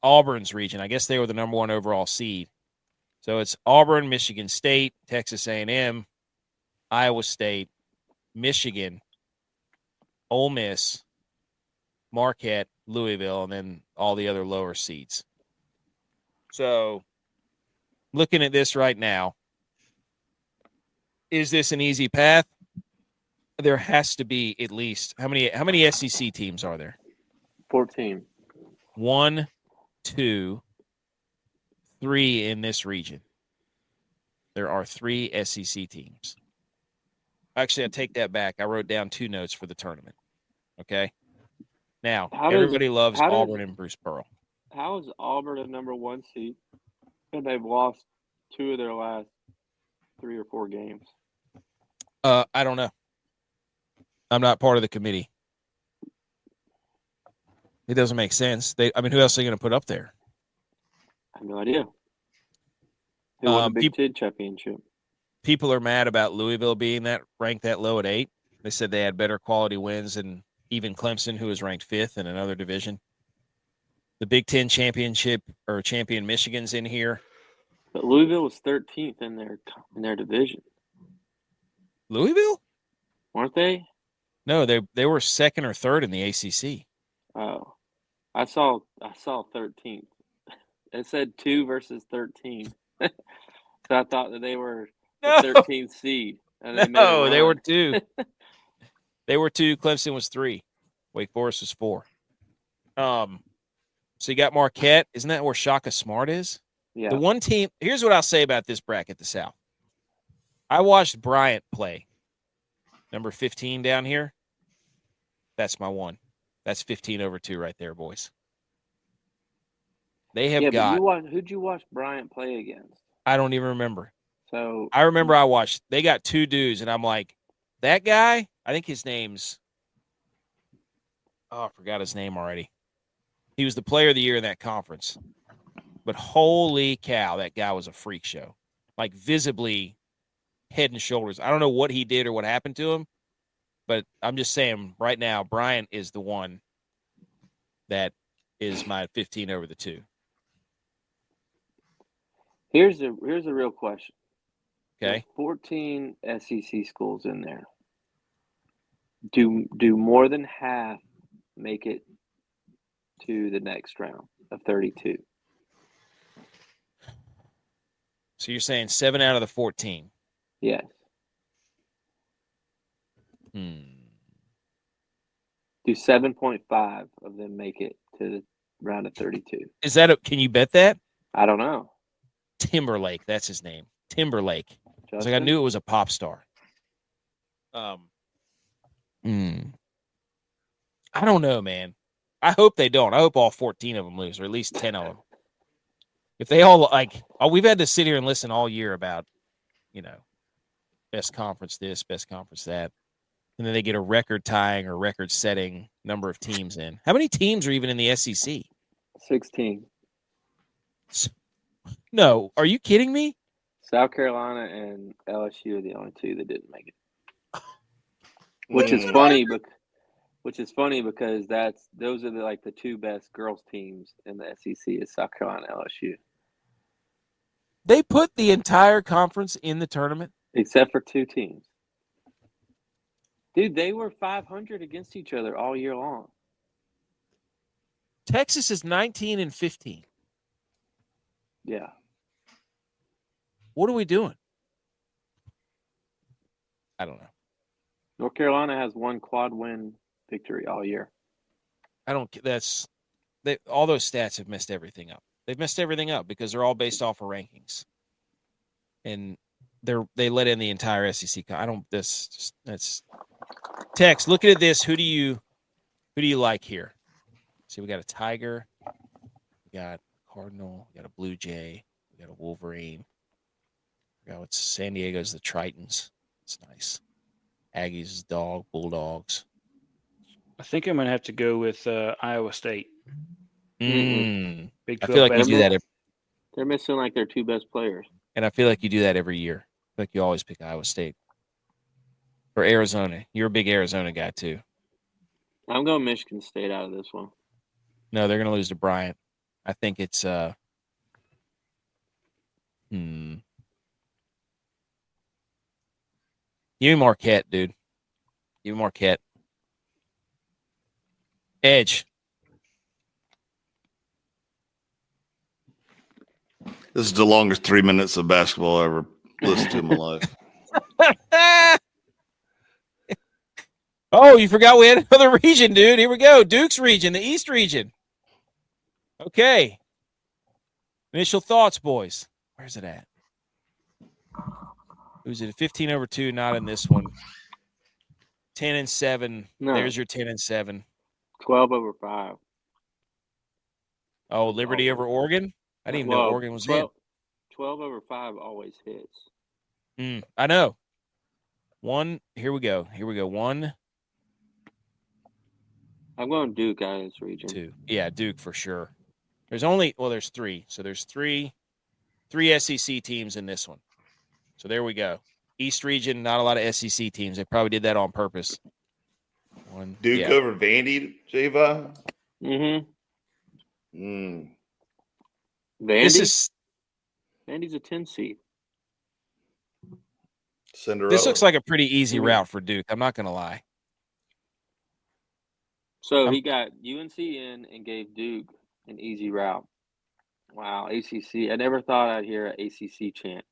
[SPEAKER 1] Auburn's region. I guess they were the number 1 overall seed. So it's Auburn, Michigan State, Texas A&M, Iowa State, Michigan, Ole Miss, Marquette, Louisville, and then all the other lower seeds. So looking at this right now, is this an easy path? There has to be at least how many SEC teams are there?
[SPEAKER 3] 14.
[SPEAKER 1] 1, 2, 3 in this region. There are 3 SEC teams. Actually, I take that back. I wrote down 2 notes for the tournament. Okay. Now, everybody loves Auburn and Bruce Pearl.
[SPEAKER 3] How is Auburn a number 1 seed? And they've lost 2 of their last 3 or 4 games.
[SPEAKER 1] I don't know. I'm not part of the committee. It doesn't make sense. Who else are they going to put up there?
[SPEAKER 3] I have no idea. Who won the Big Ten championship?
[SPEAKER 1] People are mad about Louisville being ranked that low at 8. They said they had better quality wins than even Clemson, who was ranked 5th in another division. The Big Ten championship or champion Michigan's in here.
[SPEAKER 3] But Louisville was 13th in their division.
[SPEAKER 1] Louisville?
[SPEAKER 3] Weren't they?
[SPEAKER 1] No, they were 2nd or 3rd in the ACC.
[SPEAKER 3] Oh, I saw 13th. It said 2 versus 13. So I thought that they were the 13th seed. And they
[SPEAKER 1] were 2. They were 2. Clemson was 3. Wake Forest was 4. So you got Marquette. Isn't that where Shaka Smart is?
[SPEAKER 3] Yeah.
[SPEAKER 1] The one team. Here's what I'll say about this bracket, the South. I watched Bryant play. Number 15 down here. That's my one. That's 15/2 right there, boys. They have got.
[SPEAKER 3] Who'd you watch Bryant play against?
[SPEAKER 1] I don't even remember.
[SPEAKER 3] So
[SPEAKER 1] I remember I watched. They got 2 dudes, and I'm like, that guy. I think his name's. Oh, I forgot his name already. He was the player of the year in that conference. But holy cow, that guy was a freak show. Like visibly head and shoulders. I don't know what he did or what happened to him, but I'm just saying right now, Bryant is the one that is my 15/2.
[SPEAKER 3] Here's a real question.
[SPEAKER 1] Okay.
[SPEAKER 3] There's 14 SEC schools in there. Do more than half make it to the next round of 32?
[SPEAKER 1] So you're saying 7 out of the 14?
[SPEAKER 3] Yes.
[SPEAKER 1] Do
[SPEAKER 3] 7.5 of them make it to the round of 32?
[SPEAKER 1] Is that can you bet that?
[SPEAKER 3] I don't know.
[SPEAKER 1] Timberlake, that's his name. Timberlake. It's like I
[SPEAKER 3] Justin?
[SPEAKER 1] knew it was a pop star. I don't know, man. I hope they don't. I hope all 14 of them lose, or at least 10 of them. If they all we've had to sit here and listen all year about, best conference this, best conference that, and then they get a record-tying or record-setting number of teams in. How many teams are even in the SEC?
[SPEAKER 3] 16.
[SPEAKER 1] No, are you kidding me?
[SPEAKER 3] South Carolina and LSU are the only 2 that didn't make it. Which is funny, because those are the 2 best girls teams in the SEC is South Carolina and LSU.
[SPEAKER 1] They put the entire conference in the tournament?
[SPEAKER 3] Except for 2 teams. Dude, they were 500 against each other all year long.
[SPEAKER 1] Texas is 19-15.
[SPEAKER 3] Yeah.
[SPEAKER 1] What are we doing? I don't know.
[SPEAKER 3] North Carolina has one quad win victory all year.
[SPEAKER 1] All those stats have messed everything up. They've messed everything up because they're all based off of rankings, and they let in the entire SEC. That's Tex. Looking at this, who do you like here? See, we got a Tiger, we got a Cardinal, we got a Blue Jay, we got a Wolverine. We got what's San Diego's the Tritons. It's nice. Aggies is dog, Bulldogs.
[SPEAKER 5] I think I'm going to have to go with Iowa State.
[SPEAKER 1] Big I
[SPEAKER 5] 12
[SPEAKER 1] feel like you do that.
[SPEAKER 3] They're missing like their two best players.
[SPEAKER 1] And I feel like you do that every year. I feel like you always pick Iowa State. Or Arizona. You're a big Arizona guy, too.
[SPEAKER 3] I'm going Michigan State out of this one.
[SPEAKER 1] No, they're going to lose to Bryant. I think it's Give me Marquette, dude. Give me Marquette. Edge.
[SPEAKER 2] This is the longest 3 minutes of basketball I ever listened to in my life.
[SPEAKER 1] Oh, you forgot we had another region, dude. Here we go. Duke's region, the East region. Okay. Initial thoughts, boys. Where's it at? Who's it? 15/2, not in this one. 10-7.
[SPEAKER 3] No.
[SPEAKER 1] There's your 10-7.
[SPEAKER 3] 12/5.
[SPEAKER 1] Oh, Liberty over Oregon? I didn't even know Oregon was
[SPEAKER 3] 12/5 always hits.
[SPEAKER 1] I know. Here we go. One.
[SPEAKER 3] I'm going Duke out of this region.
[SPEAKER 1] 2. Yeah, Duke for sure. There's 3. So there's three SEC teams in this one. So there we go. East region, not a lot of SEC teams. They probably did that on purpose.
[SPEAKER 2] Duke over Vandy, J-Vi?
[SPEAKER 3] Vandy? Vandy's a 10 seed.
[SPEAKER 2] Cinderella.
[SPEAKER 1] This looks like a pretty easy route for Duke. I'm not going to lie.
[SPEAKER 3] So he got UNC in and gave Duke an easy route. Wow, ACC. I never thought I'd hear an ACC chant.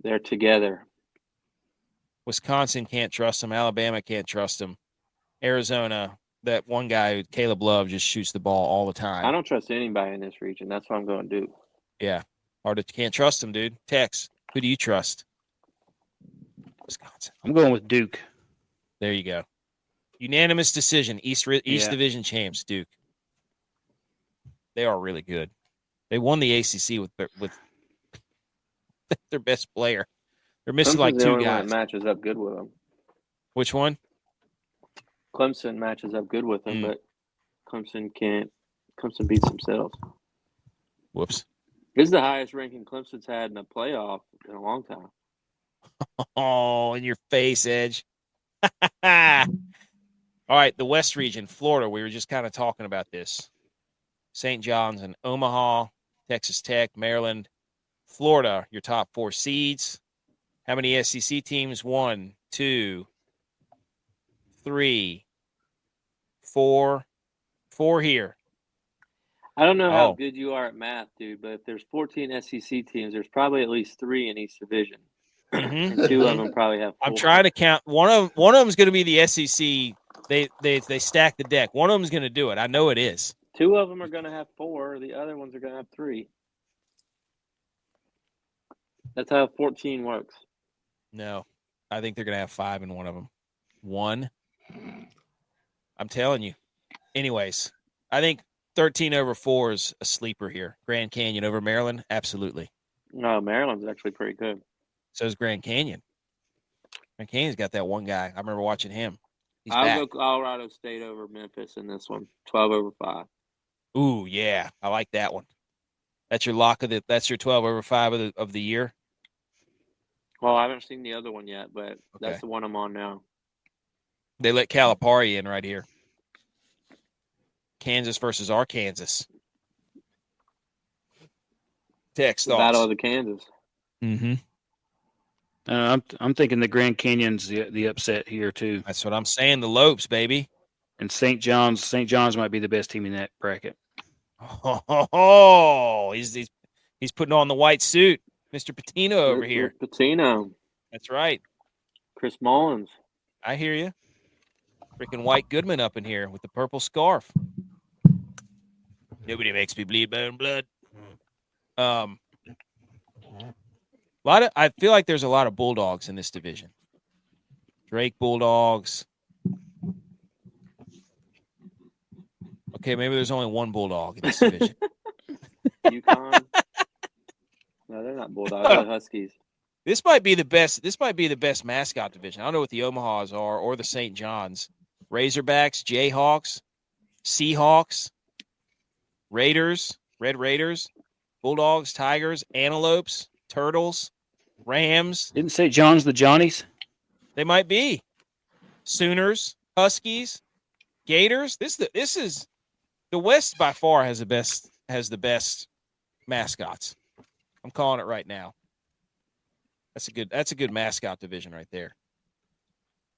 [SPEAKER 3] They're together.
[SPEAKER 1] Wisconsin can't trust them. Alabama can't trust them. Arizona, that one guy, Caleb Love, just shoots the ball all the time.
[SPEAKER 3] I don't trust anybody in this region. That's why I'm going Duke.
[SPEAKER 1] Yeah. Can't trust them, dude. Tex, who do you trust? Wisconsin.
[SPEAKER 5] I'm going with Duke.
[SPEAKER 1] There you go. Unanimous decision. East Division champs, Duke. They are really good. They won the ACC with their best player. They're missing like two guys.
[SPEAKER 3] Clemson matches up good with them.
[SPEAKER 1] Which one?
[SPEAKER 3] Clemson matches up good with them, but Clemson can't. Clemson beats themselves.
[SPEAKER 1] Whoops.
[SPEAKER 3] This is the highest ranking Clemson's had in a playoff in a long time.
[SPEAKER 1] Oh, in your face, Edge. All right, the West region, Florida. We were just kind of talking about this. St. John's and Omaha, Texas Tech, Maryland, Florida, your top 4 seeds. How many SEC teams? 1, 2, 3, 4. 4 here.
[SPEAKER 3] I don't know how good you are at math, dude, but if there's 14 SEC teams, there's probably at least 3 in each division. And 2 of them probably have 4.
[SPEAKER 1] I'm trying to count. One of them is going to be the SEC. They stack the deck. One of them is going to do it. I know it is.
[SPEAKER 3] 2 of them are going to have 4. The other ones are going to have 3. That's how 14 works.
[SPEAKER 1] No, I think they're going to have 5 in one of them. 1. I'm telling you. Anyways, I think 13/4 is a sleeper here. Grand Canyon over Maryland, absolutely.
[SPEAKER 3] No, Maryland's actually pretty good.
[SPEAKER 1] So is Grand Canyon. Grand Canyon's got that one guy. I remember watching him.
[SPEAKER 3] I'll go Colorado State over Memphis in this one. 12/5.
[SPEAKER 1] Ooh, yeah, I like that one. That's your lock of that's your 12/5 of the year.
[SPEAKER 3] Well, I haven't seen the other one yet, but that's the one I'm on now.
[SPEAKER 1] They let Calipari in right here. Kansas versus Arkansas. Tex thoughts.
[SPEAKER 3] Battle of the Kansas.
[SPEAKER 1] Mm-hmm.
[SPEAKER 5] I'm thinking the Grand Canyon's the upset here too.
[SPEAKER 1] That's what I'm saying. The Lopes, baby.
[SPEAKER 5] And St. John's might be the best team in that bracket.
[SPEAKER 1] Oh, he's putting on the white suit, Mr. Patino over here.
[SPEAKER 3] Patino.
[SPEAKER 1] That's right.
[SPEAKER 3] Chris Mullins.
[SPEAKER 1] I hear you. Freaking White Goodman up in here with the purple scarf. Nobody makes me bleed my own blood. I feel like there's a lot of Bulldogs in this division. Drake Bulldogs. Okay, maybe there's only one Bulldog in this division.
[SPEAKER 3] UConn. No, they're not Bulldogs. They're Huskies.
[SPEAKER 1] This might be the best mascot division. I don't know what the Omahas are or the St. John's. Razorbacks, Jayhawks, Seahawks, Raiders, Red Raiders, Bulldogs, Tigers, Antelopes, Turtles, Rams.
[SPEAKER 5] Didn't St. John's the Johnnies?
[SPEAKER 1] They might be. Sooners, Huskies, Gators. This is the West by far has the best mascots. I'm calling it right now. That's a good mascot division right there.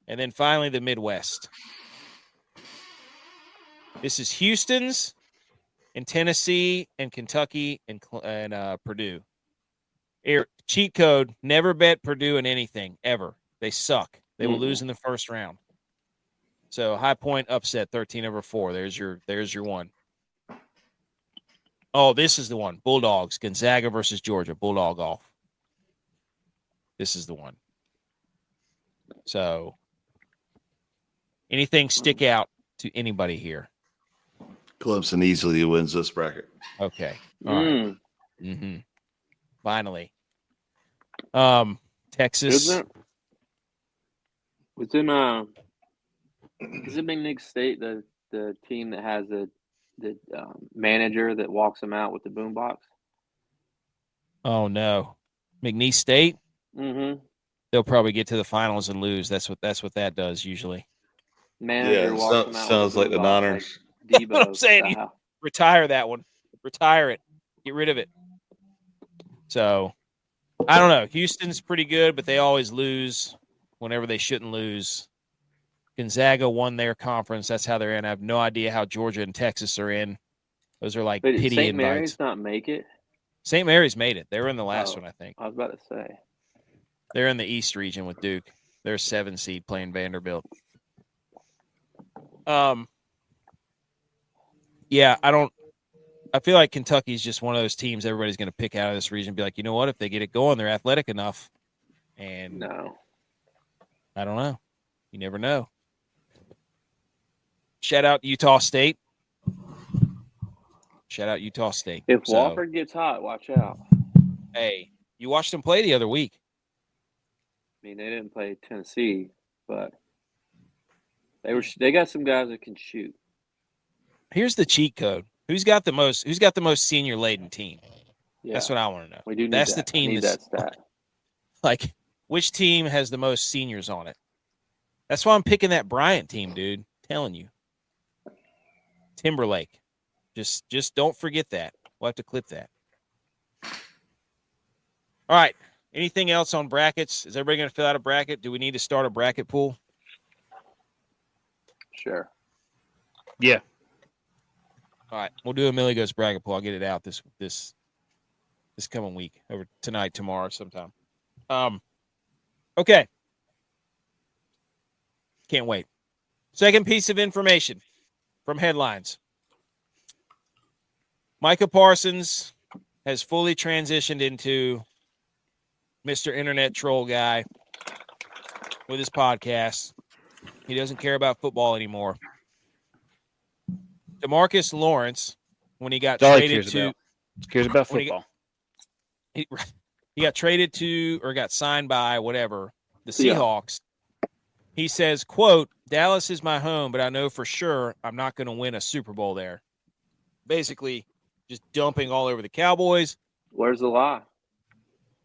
[SPEAKER 1] And then finally the Midwest. This is Houston's and Tennessee and Kentucky and Purdue. Here, cheat code, never bet Purdue in anything, ever. They suck. They will lose in the first round. So High Point upset 13/4. There's your one. Oh, this is the one. Bulldogs, Gonzaga versus Georgia. Bulldog off. This is the one. So anything stick out to anybody here?
[SPEAKER 2] Clemson easily wins this bracket.
[SPEAKER 1] Okay. All right. Mm-hmm. Finally. Texas.
[SPEAKER 3] Isn't it Big Nick State the team that has the manager that walks them out with the boombox?
[SPEAKER 1] Oh no. McNeese State?
[SPEAKER 3] Mm-hmm.
[SPEAKER 1] They'll probably get to the finals and lose. That's what that does usually.
[SPEAKER 3] Manager walks them out
[SPEAKER 2] sounds
[SPEAKER 3] with
[SPEAKER 2] like the Niners.
[SPEAKER 3] Like
[SPEAKER 1] That's what I'm saying. You retire that one. Retire it. Get rid of it. So, I don't know. Houston's pretty good, but they always lose whenever they shouldn't lose. Gonzaga won their conference. That's how they're in. I have no idea how Georgia and Texas are in. Those are like
[SPEAKER 3] But
[SPEAKER 1] pity
[SPEAKER 3] St.
[SPEAKER 1] invites.
[SPEAKER 3] Mary's not make it?
[SPEAKER 1] St. Mary's made it. They were in the last one, I think.
[SPEAKER 3] I was about to say.
[SPEAKER 1] They're in the East region with Duke. They're a 7 seed playing Vanderbilt. Yeah, I feel like Kentucky's just one of those teams everybody's going to pick out of this region and be like, you know what? If they get it going, they're athletic enough. And
[SPEAKER 3] No.
[SPEAKER 1] I don't know. You never know. Shout out Utah State.
[SPEAKER 3] If Wofford gets hot, watch out.
[SPEAKER 1] Hey, you watched them play the other week.
[SPEAKER 3] I mean, they didn't play Tennessee, but they got some guys that can shoot.
[SPEAKER 1] Here's the cheat code. Who's got the most senior laden team?
[SPEAKER 3] Yeah.
[SPEAKER 1] That's what I want to know.
[SPEAKER 3] We do need
[SPEAKER 1] that's
[SPEAKER 3] that.
[SPEAKER 1] the team
[SPEAKER 3] I need that stat.
[SPEAKER 1] Like, which team has the most seniors on it? That's why I'm picking that Bryant team, dude. I'm telling you. Timberlake. Just don't forget that. We'll have to clip that. All right. Anything else on brackets? Is everybody going to fill out a bracket? Do we need to start a bracket pool?
[SPEAKER 3] Sure.
[SPEAKER 5] Yeah.
[SPEAKER 1] All right. We'll do a Millie Goes bracket pool. I'll get it out this coming week, over tonight, tomorrow, sometime. Okay. Can't wait. Second piece of information from headlines. Micah Parsons has fully transitioned into Mr. Internet Troll Guy with his podcast. He doesn't care about football anymore. DeMarcus Lawrence, when he got traded to...
[SPEAKER 5] cares about football.
[SPEAKER 1] He got traded to or got signed by whatever, the Seahawks. He says, quote, Dallas is my home, but I know for sure I'm not going to win a Super Bowl there. Basically, just dumping all over the Cowboys.
[SPEAKER 3] Where's the lie?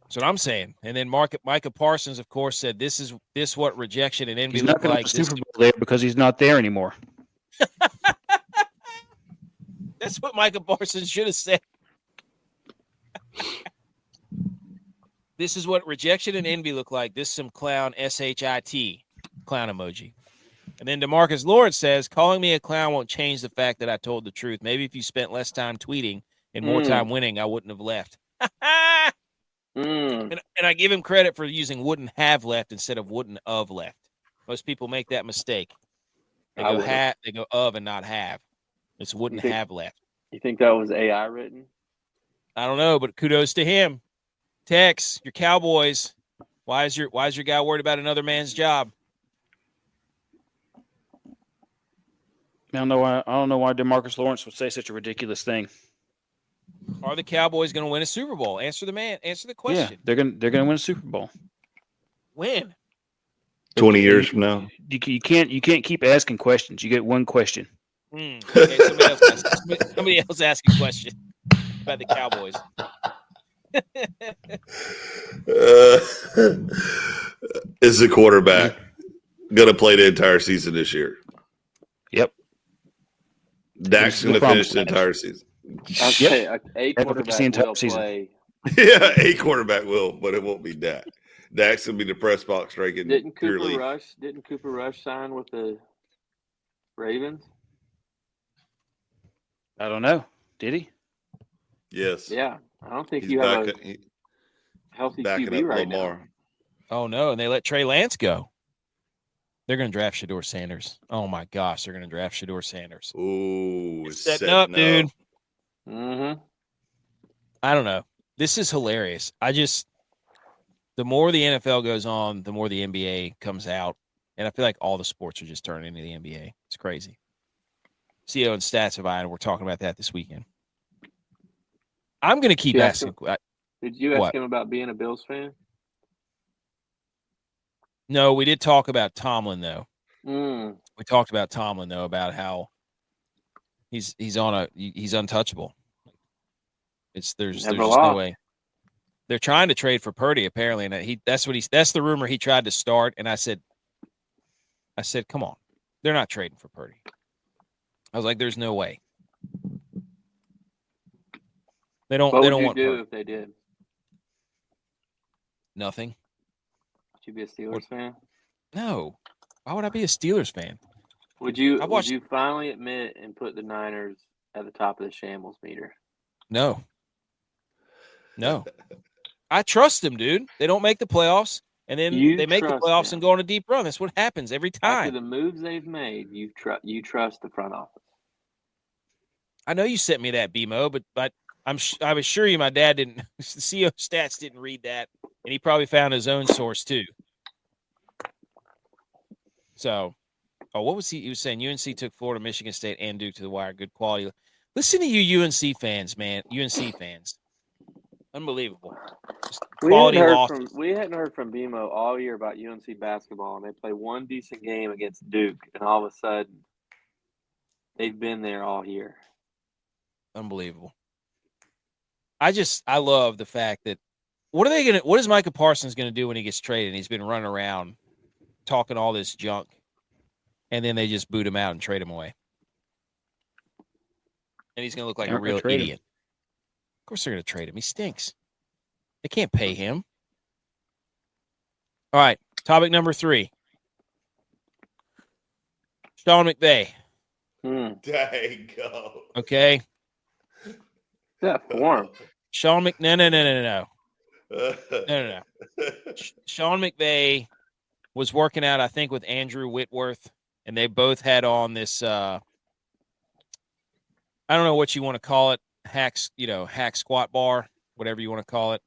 [SPEAKER 1] That's what I'm saying. And then Micah Parsons, of course, said this what rejection and envy
[SPEAKER 5] He's not
[SPEAKER 1] look
[SPEAKER 5] going
[SPEAKER 1] like.
[SPEAKER 5] to Super Bowl there because he's not there anymore.
[SPEAKER 1] That's what Micah Parsons should have said. This is what rejection and envy look like. This is some clown SHIT clown emoji. And then DeMarcus Lawrence says, calling me a clown won't change the fact that I told the truth. Maybe if you spent less time tweeting and more time winning, I wouldn't have left. And I give him credit for using wouldn't have left instead of wouldn't have left. Most people make that mistake. They go of and not have. It's wouldn't have left.
[SPEAKER 3] You think that was AI written?
[SPEAKER 1] I don't know, but kudos to him. Tex, your Cowboys. Why is your guy worried about another man's job?
[SPEAKER 5] I don't know why DeMarcus Lawrence would say such a ridiculous thing.
[SPEAKER 1] Are the Cowboys going to win a Super Bowl? Answer the question.
[SPEAKER 5] Yeah, they're gonna win a Super Bowl.
[SPEAKER 1] When?
[SPEAKER 2] 20 years from now.
[SPEAKER 5] You can't keep asking questions. You get one question.
[SPEAKER 1] Okay, somebody else ask a question about the Cowboys.
[SPEAKER 2] Is the quarterback going to play the entire season this year?
[SPEAKER 5] Yep.
[SPEAKER 2] Dak's going to finish the entire season.
[SPEAKER 3] I'll say a quarterback will play.
[SPEAKER 2] Yeah, a quarterback will, but it won't be Dak. Dak's going to be the press box ranking.
[SPEAKER 3] Didn't Cooper Rush sign with the Ravens?
[SPEAKER 5] I don't know. Did he?
[SPEAKER 2] Yes.
[SPEAKER 3] Yeah. I don't think
[SPEAKER 2] He's
[SPEAKER 3] you have a healthy QB right now.
[SPEAKER 1] Oh, no, and they let Trey Lance go. They're going to draft Shedeur Sanders. Oh, my gosh, they're going to draft Shedeur Sanders.
[SPEAKER 2] Ooh,
[SPEAKER 1] it's setting up, dude.
[SPEAKER 3] Mm-hmm.
[SPEAKER 1] I don't know. This is hilarious. The more the NFL goes on, the more the NBA comes out. And I feel like all the sports are just turning into the NBA. It's crazy. CO and Stats of Iron, we're talking about that this weekend. I'm going to keep asking.
[SPEAKER 3] Did you ask him about being a Bills fan?
[SPEAKER 1] No, we did talk about Tomlin, though.
[SPEAKER 3] We
[SPEAKER 1] talked about Tomlin, though, about how he's untouchable. There's just no way. They're trying to trade for Purdy, apparently, and that's the rumor he tried to start. And I said, come on, they're not trading for Purdy. I was like, there's no way. They don't.
[SPEAKER 3] What
[SPEAKER 1] they
[SPEAKER 3] would
[SPEAKER 1] don't
[SPEAKER 3] you
[SPEAKER 1] want
[SPEAKER 3] do
[SPEAKER 1] Purdy.
[SPEAKER 3] if they did?
[SPEAKER 1] Nothing.
[SPEAKER 3] Would you be a Steelers fan?
[SPEAKER 1] No. Why would I be a Steelers fan?
[SPEAKER 3] Would you finally admit and put the Niners at the top of the shambles meter?
[SPEAKER 1] No. I trust them, dude. They don't make the playoffs, and then they make the playoffs and go on a deep run. That's what happens every time.
[SPEAKER 3] After the moves they've made, you trust the front office.
[SPEAKER 1] I know you sent me that, BMO, but I assure you my dad didn't. The CO Stats didn't read that, and he probably found his own source too. So, what was he? He was saying UNC took Florida, Michigan State, and Duke to the wire. Good quality. Listen to you UNC fans, man. UNC fans. Unbelievable. Quality losses.
[SPEAKER 3] We hadn't heard from BMO all year about UNC basketball, and they play one decent game against Duke, and all of a sudden, they've been there all year.
[SPEAKER 1] Unbelievable. I love the fact that what is Micah Parsons gonna do when he gets traded? And he's been running around talking all this junk, and then they just boot him out and trade him away. And he's gonna look like a real idiot. Of course they're gonna trade him. He stinks. They can't pay him. All right, topic number 3. Sean McVay.
[SPEAKER 2] Dang go.
[SPEAKER 1] Okay.
[SPEAKER 3] Yeah, form.
[SPEAKER 1] Sean No. Sean McVay was working out, I think, with Andrew Whitworth, and they both had on this. I don't know what you want to call it, hack squat bar, whatever you want to call it.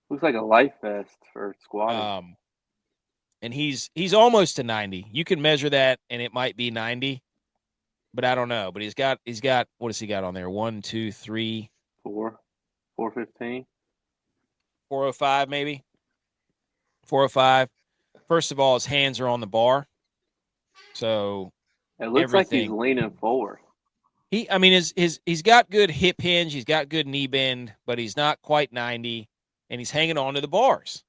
[SPEAKER 3] Looks like a life vest for squatting.
[SPEAKER 1] And he's almost to 90. You can measure that, and it might be 90, but I don't know. But he's got what has he got on there? 1, 2, 3,
[SPEAKER 3] 4, 415,
[SPEAKER 1] 405 maybe. 405. First of all, his hands are on the bar, so
[SPEAKER 3] it looks like he's leaning forward.
[SPEAKER 1] He's got good hip hinge, he's got good knee bend, but he's not quite 90, and he's hanging on to the bars.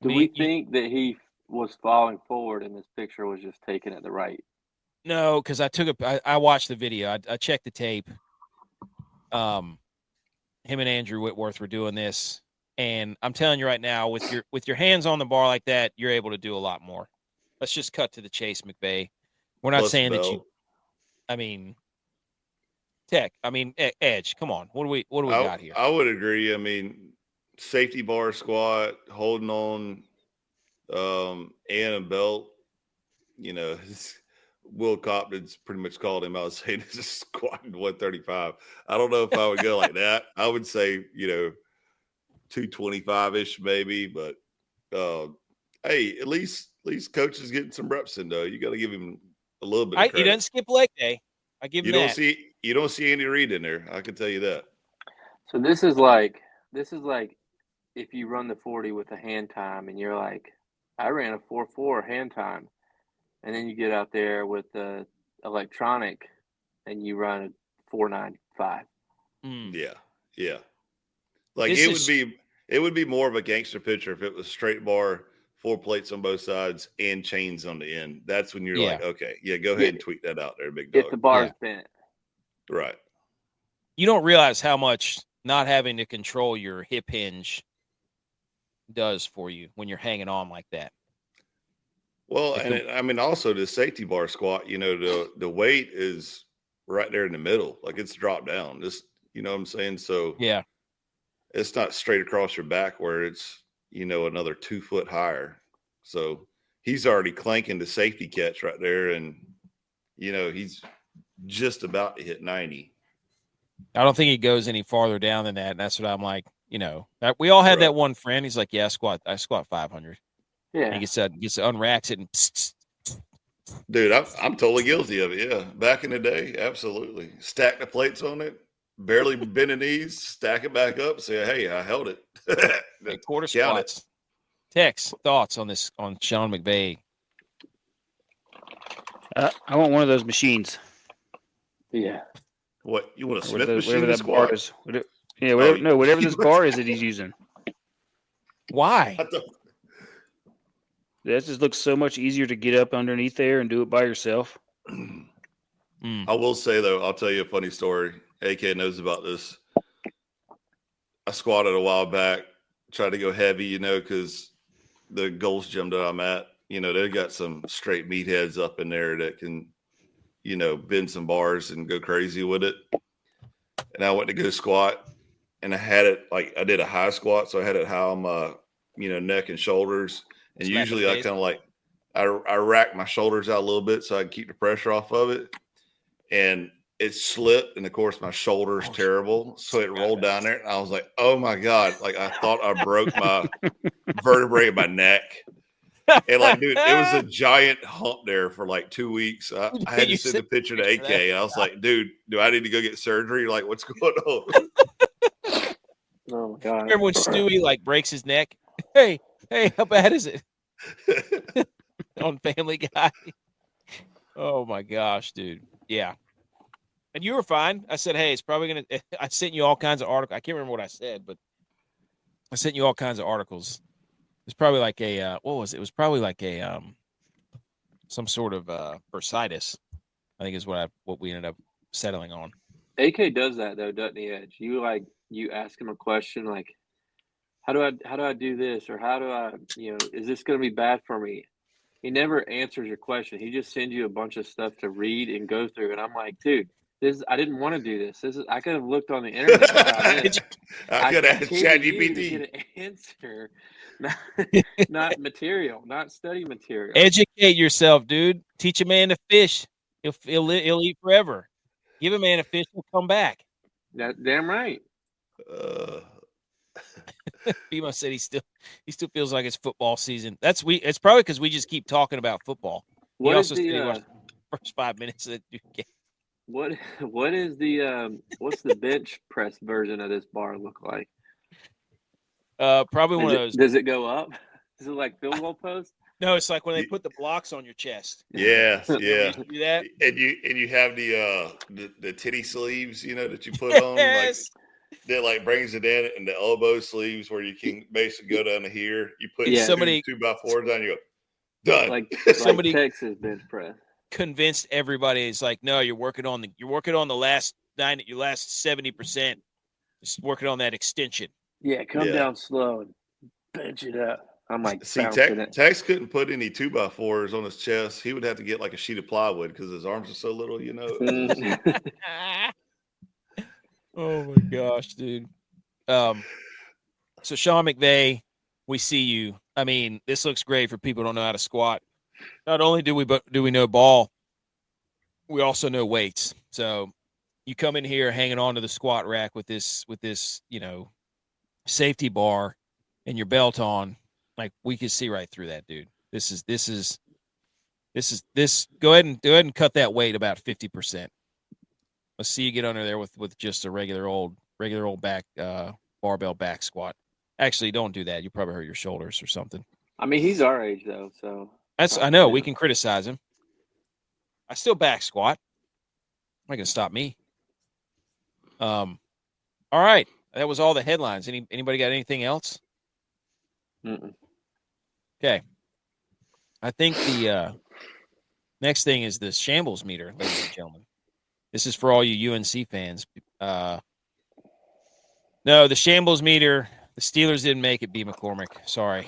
[SPEAKER 3] Do we think that he was falling forward and this picture was just taken at the right?
[SPEAKER 1] No, because I watched the video. I checked the tape. Him and Andrew Whitworth were doing this, and I'm telling you right now, with your hands on the bar like that, you're able to do a lot more. let's just cut to the chase, McVay. We're not
[SPEAKER 2] Plus
[SPEAKER 1] saying that
[SPEAKER 2] belt.
[SPEAKER 1] Edge. Come on, what do we got here?
[SPEAKER 2] I would agree. I mean, safety bar squat, holding on, and a belt. You know, Will Copton's pretty much called him out saying he's just squatting 135. I don't know if I would go like that. I would say, 225-ish maybe, but hey, at least coach is getting some reps in though. You got to give him a little bit of credit.
[SPEAKER 1] He doesn't skip leg day. I give him that.
[SPEAKER 2] You don't see Andy Reid in there. I can tell you that.
[SPEAKER 3] So this is like if you run the 40 with a hand time and you're like, I ran a 4.4 hand time, and then you get out there with the electronic and you run a 4.95.
[SPEAKER 2] Yeah. Like it would be more of a gangster picture if it was straight bar, 4 plates on both sides, and chains on the end. That's when you're like, okay, go ahead and tweet that out there, big dog.
[SPEAKER 3] If the bar's bent.
[SPEAKER 2] Right.
[SPEAKER 1] You don't realize how much not having to control your hip hinge does for you when you're hanging on like that.
[SPEAKER 2] Well, also the safety bar squat, the weight is right there in the middle. Like it's dropped down. Just, you know what I'm saying? So
[SPEAKER 1] yeah,
[SPEAKER 2] it's not straight across your back where it's, another 2 foot higher. So he's already clanking the safety catch right there. And, he's just about to hit 90.
[SPEAKER 1] I don't think he goes any farther down than that. And that's what I'm like, we all had that one friend. He's like, yeah, I squat 500.
[SPEAKER 3] Yeah.
[SPEAKER 1] And he gets unracks it and
[SPEAKER 2] dude, I'm totally guilty of it. Yeah. Back in the day. Absolutely. Stack the plates on it. Barely bend the knees, stack it back up, say, hey, I held it.
[SPEAKER 1] Hey, quarter squats. Tex, thoughts on this, on Sean McVay?
[SPEAKER 5] I want one of those machines.
[SPEAKER 3] Yeah.
[SPEAKER 2] What, you want a Smith
[SPEAKER 5] whatever
[SPEAKER 2] machine?
[SPEAKER 5] That bar is. Whatever this bar is that he's using.
[SPEAKER 1] Why?
[SPEAKER 5] That just looks so much easier to get up underneath there and do it by yourself.
[SPEAKER 2] I will say, though, I'll tell you a funny story. AK knows about this. I squatted a while back, tried to go heavy, because the Gold's gym that I'm at, they got some straight meatheads up in there that can, bend some bars and go crazy with it. And I went to go squat, and I had it I did a high squat, so I had it high on my, neck and shoulders. And usually I kind of I rack my shoulders out a little bit so I can keep the pressure off of it. And it slipped, and of course my shoulder's terrible, so it rolled down there, and I was like, "Oh my god!" Like I thought I broke my vertebrae in my neck, and dude, it was a giant hump there for 2 weeks. I had to send a picture to AK, and I was like, "Dude, do I need to go get surgery? Like, what's going on?"
[SPEAKER 3] Oh my god!
[SPEAKER 1] Remember when Stewie breaks his neck? Hey, how bad is it? On Family Guy. Oh my gosh, dude. Yeah. And you were fine. I said, hey, it's probably going to – I sent you all kinds of articles. I can't remember what I said, but I sent you all kinds of articles. It's probably like a what was it? It was probably like a some sort of bursitis, I think is what we ended up settling on.
[SPEAKER 3] AK does that, though, doesn't he, Edge? You ask him a question like, how do I do this? Or how do I, is this going to be bad for me? He never answers your question. He just sends you a bunch of stuff to read and go through. And I'm like, dude, I didn't want to do this. I could have looked on the internet about this.
[SPEAKER 2] I could have ChatGPT.
[SPEAKER 3] Get an answer, not material, not study material.
[SPEAKER 1] Educate yourself, dude. Teach a man to fish. He'll eat forever. Give a man a fish, he'll come back.
[SPEAKER 3] Damn right.
[SPEAKER 1] Bimo said he still feels like it's football season. It's probably because we just keep talking about football. He also said he watched the first 5 minutes of the game.
[SPEAKER 3] What is the what's the bench press version of this bar look like?
[SPEAKER 1] Probably one of those.
[SPEAKER 3] Does it go up? Is it like field goal post?
[SPEAKER 1] No, it's like when they put the blocks on your chest.
[SPEAKER 2] Yeah.
[SPEAKER 1] Do that?
[SPEAKER 2] And you have the titty sleeves, that you put on.
[SPEAKER 1] Yes.
[SPEAKER 2] That brings it in, and the elbow sleeves where you can basically go down to here. You put
[SPEAKER 1] somebody
[SPEAKER 2] 2x4s on, you go done.
[SPEAKER 3] Like
[SPEAKER 1] somebody
[SPEAKER 3] Texas bench press.
[SPEAKER 1] Convinced everybody. It's like, no, you're working on the last 70%. Just working on that extension.
[SPEAKER 3] Yeah, come down slow and bench it up. I'm like
[SPEAKER 2] See,
[SPEAKER 3] bouncing it.
[SPEAKER 2] Tex couldn't put any 2x4s on his chest. He would have to get like a sheet of plywood because his arms are so little,
[SPEAKER 3] Mm.
[SPEAKER 1] Oh my gosh, dude. So Sean McVay, we see you. I mean, this looks great for people who don't know how to squat. Not only do we know ball, we also know weights. So you come in here hanging on to the squat rack with this, safety bar and your belt on. Like, we can see right through that, dude. This. Go ahead and cut that weight about 50%. Let's see you get under there with just a regular old back barbell back squat. Actually, don't do that. You probably hurt your shoulders or something.
[SPEAKER 3] I mean, he's our age though, so
[SPEAKER 1] I know we can criticize him. I still back squat. Not gonna stop me. All right, that was all the headlines. Anybody got anything else?
[SPEAKER 3] Mm-mm.
[SPEAKER 1] Okay. I think the next thing is the shambles meter, ladies and gentlemen. This is for all you UNC fans. No, the shambles meter. The Steelers didn't make it. B. McCormick. Sorry,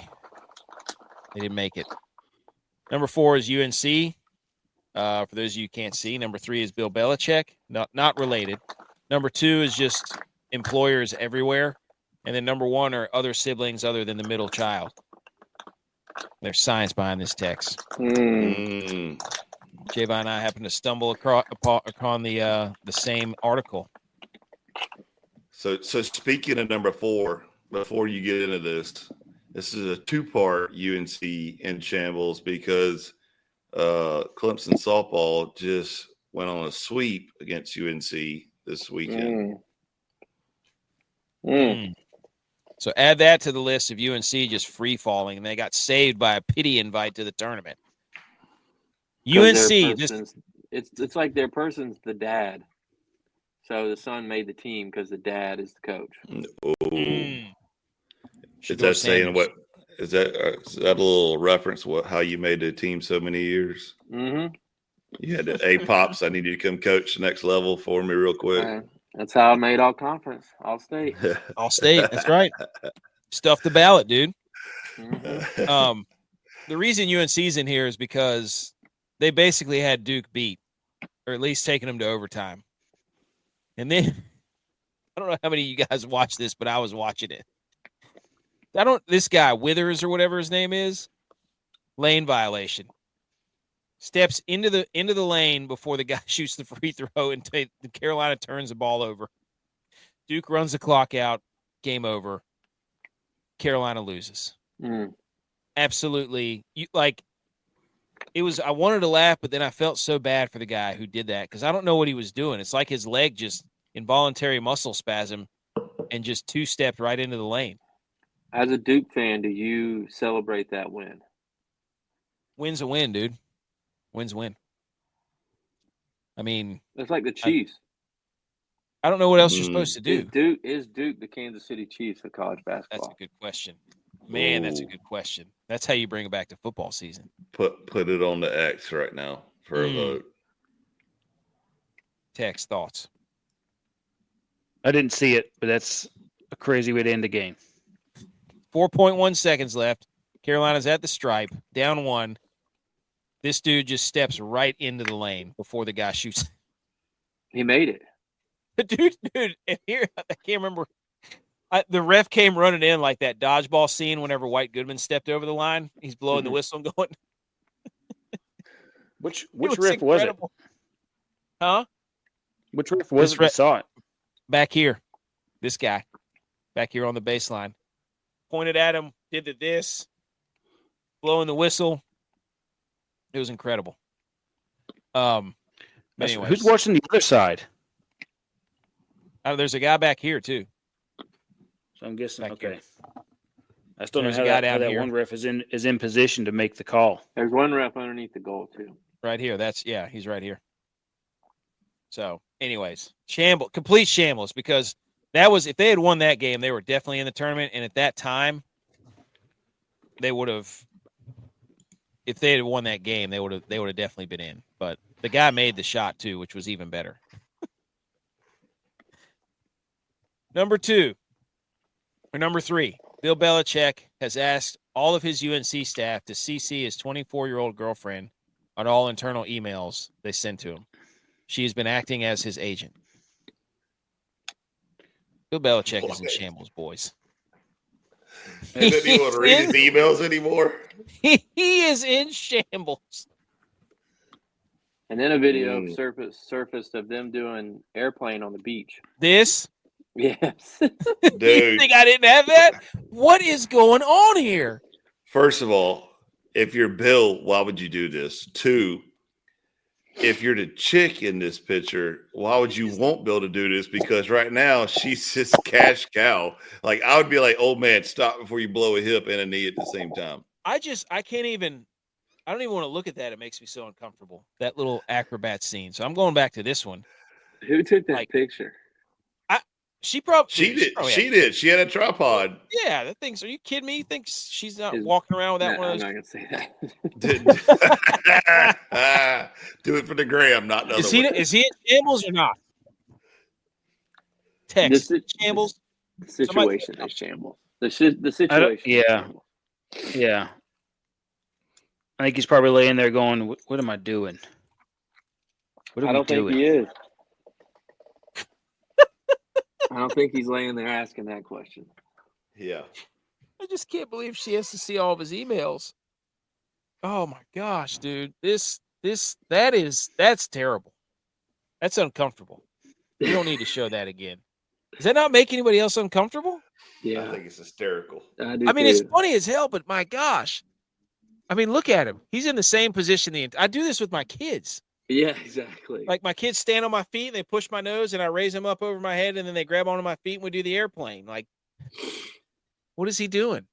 [SPEAKER 1] they didn't make it. Number 4 is UNC. For those of you who can't see, number 3 is Bill Belichick. Not related. Number 2 is just employers everywhere, and then number 1 are other siblings other than the middle child. There's science behind this text. Javon and I happened to stumble upon the same article.
[SPEAKER 2] So speaking of number 4, before you get into this is a 2-part UNC in shambles because Clemson softball just went on a sweep against UNC this weekend.
[SPEAKER 1] So add that to the list of UNC just free falling, and they got saved by a pity invite to the tournament. UNC,
[SPEAKER 3] it's like their person's the dad, so the son made the team because the dad is the coach.
[SPEAKER 2] Is that saying what? Is that a little reference? How you made the team so many years?
[SPEAKER 3] Mm-hmm.
[SPEAKER 2] You had to, hey pops, I need you to come coach the next level for me real quick.
[SPEAKER 3] That's how I made all conference, all state.
[SPEAKER 1] All state, that's right. Stuff the ballot, dude.
[SPEAKER 3] Mm-hmm.
[SPEAKER 1] The reason UNC's in here is because they basically had Duke beat, or at least taking them to overtime. And then I don't know how many of you guys watched this, but I was watching it. This guy Withers or whatever his name is, lane violation. Steps into the lane before the guy shoots the free throw, and Carolina turns the ball over. Duke runs the clock out. Game over. Carolina loses. Absolutely. It was. I wanted to laugh, but then I felt so bad for the guy who did that because I don't know what he was doing. It's like his leg just involuntary muscle spasm and just 2-stepped right into the lane.
[SPEAKER 3] As a Duke fan, do you celebrate that win?
[SPEAKER 1] Win's a win, dude. Win's a win. I mean,
[SPEAKER 3] it's like the Chiefs.
[SPEAKER 1] I don't know what else you're supposed to do.
[SPEAKER 3] Is Duke the Kansas City Chiefs of college basketball?
[SPEAKER 1] That's a good question. Man, that's a good question. That's how you bring it back to football season.
[SPEAKER 2] Put it on the X right now for a vote.
[SPEAKER 1] Text thoughts.
[SPEAKER 5] I didn't see it, but that's a crazy way to end the game.
[SPEAKER 1] 4.1 seconds left. Carolina's at the stripe, down 1. This dude just steps right into the lane before the guy shoots.
[SPEAKER 3] He made it.
[SPEAKER 1] Dude, and here, I can't remember. The ref came running in like that dodgeball scene whenever White Goodman stepped over the line. He's blowing the whistle and going.
[SPEAKER 5] Which ref was it?
[SPEAKER 1] Huh?
[SPEAKER 5] Which ref was it? I saw it.
[SPEAKER 1] Back here. This guy. Back here on the baseline. Pointed at him, did this, blowing the whistle. It was incredible. Anyways,
[SPEAKER 5] who's watching the other side?
[SPEAKER 1] There's a guy back here too.
[SPEAKER 5] So I'm guessing.
[SPEAKER 1] Back
[SPEAKER 5] okay.
[SPEAKER 1] Here.
[SPEAKER 5] I still don't know how that one ref is in position to make the call.
[SPEAKER 3] There's one ref underneath the goal too.
[SPEAKER 1] Right here. He's right here. So, anyways, complete shambles because that was, if they had won that game, they were definitely in the tournament. And at that time, they would have. If they had won that game, they would have definitely been in. But the guy made the shot too, which was even better. Number 3. Bill Belichick has asked all of his UNC staff to CC his 24-year-old girlfriend on all internal emails they send to him. She has been acting as his agent. Bill Belichick is in shambles, boys.
[SPEAKER 2] He doesn't even want to read his emails anymore.
[SPEAKER 1] He is in shambles.
[SPEAKER 3] And then a video surfaced of them doing airplane on the beach.
[SPEAKER 1] This?
[SPEAKER 3] Yes.
[SPEAKER 2] Dude.
[SPEAKER 1] You think I didn't have that? What is going on here?
[SPEAKER 2] First of all, if you're Bill, why would you do this? 2, if you're the chick in this picture, why would you want Bill to do this? Because right now she's his cash cow. Like, I would be like, "Oh man, stop before you blow a hip and a knee at the same time." I don't even want to look at that. It makes me so uncomfortable. That little acrobat scene. So I'm going back to this one.
[SPEAKER 3] Who took that picture?
[SPEAKER 2] She did. She had a tripod.
[SPEAKER 1] Yeah, that thing's. Are you kidding me? You think she's not walking around with that one?
[SPEAKER 3] I'm not gonna say
[SPEAKER 2] that. Do it for the gram, not the other one.
[SPEAKER 1] Is he in shambles or not? Text shambles.
[SPEAKER 3] The situation is shambles. The situation.
[SPEAKER 5] Yeah. Yeah. I think he's probably laying there going, "What am I doing? What am I doing?"
[SPEAKER 3] Think he is. I don't think he's laying there asking that question.
[SPEAKER 2] Yeah.
[SPEAKER 1] I just can't believe she has to see all of his emails. Oh my gosh, dude. That's terrible. That's uncomfortable. You don't need to show that again. Does that not make anybody else uncomfortable?
[SPEAKER 2] Yeah. I think it's hysterical.
[SPEAKER 3] I
[SPEAKER 1] mean, it's funny as hell, but my gosh. I mean, look at him. He's in the same position. I do this with my kids.
[SPEAKER 3] Yeah, exactly.
[SPEAKER 1] Like my kids stand on my feet and they push my nose and I raise them up over my head and then they grab onto my feet and we do the airplane. Like, what is he doing?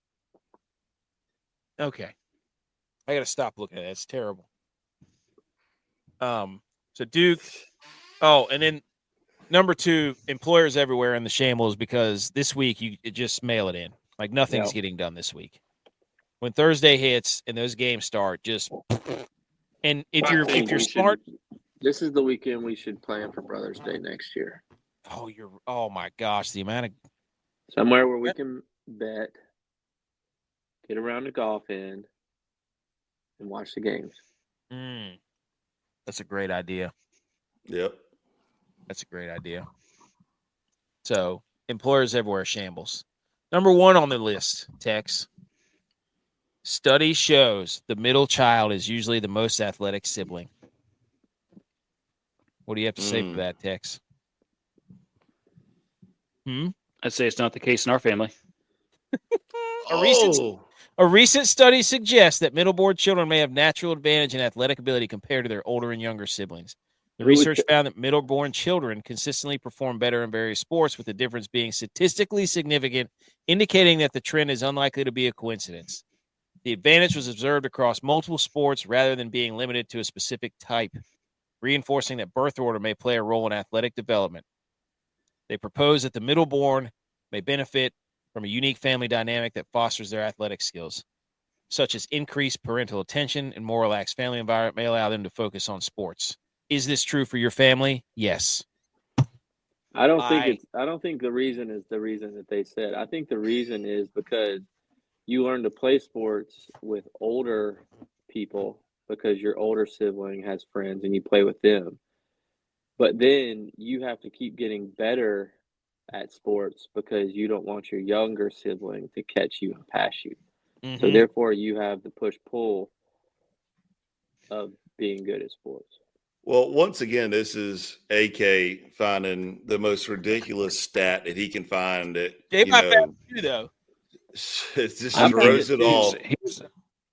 [SPEAKER 1] Okay. I got to stop looking at it. It's terrible. So Duke. Oh, and then number 2, employers everywhere in the shambles because this week you just mail it in. Like nothing's getting done this week. When Thursday hits and those games start, just and if you're smart,
[SPEAKER 3] this is the weekend we should plan for Brothers' Day next year.
[SPEAKER 1] Oh my gosh, the amount of
[SPEAKER 3] somewhere where we can bet, get around the golf end, and watch the games.
[SPEAKER 1] That's a great idea.
[SPEAKER 2] Yep.
[SPEAKER 1] That's a great idea. So, employers everywhere shambles. Number 1 on the list, Tex. Study shows the middle child is usually the most athletic sibling. What do you have to say for that, Tex?
[SPEAKER 5] I'd say it's not the case in our family.
[SPEAKER 1] A recent study suggests that middle-born children may have natural advantage in athletic ability compared to their older and younger siblings. The research found that middle-born children consistently perform better in various sports, with the difference being statistically significant, indicating that the trend is unlikely to be a coincidence. The advantage was observed across multiple sports rather than being limited to a specific type, reinforcing that birth order may play a role in athletic development. They propose that the middle-born may benefit from a unique family dynamic that fosters their athletic skills, such as increased parental attention and more relaxed family environment may allow them to focus on sports. Is this true for your family? Yes.
[SPEAKER 3] I don't think the reason is the reason that they said. I think the reason is because you learn to play sports with older people because your older sibling has friends and you play with them. But then you have to keep getting better at sports because you don't want your younger sibling to catch you and pass you. Mm-hmm. So therefore you have the push-pull of being good at sports.
[SPEAKER 2] Well, once again, this is AK finding the most ridiculous stat that he can find. That
[SPEAKER 1] they might found you though.
[SPEAKER 2] It just throws it all.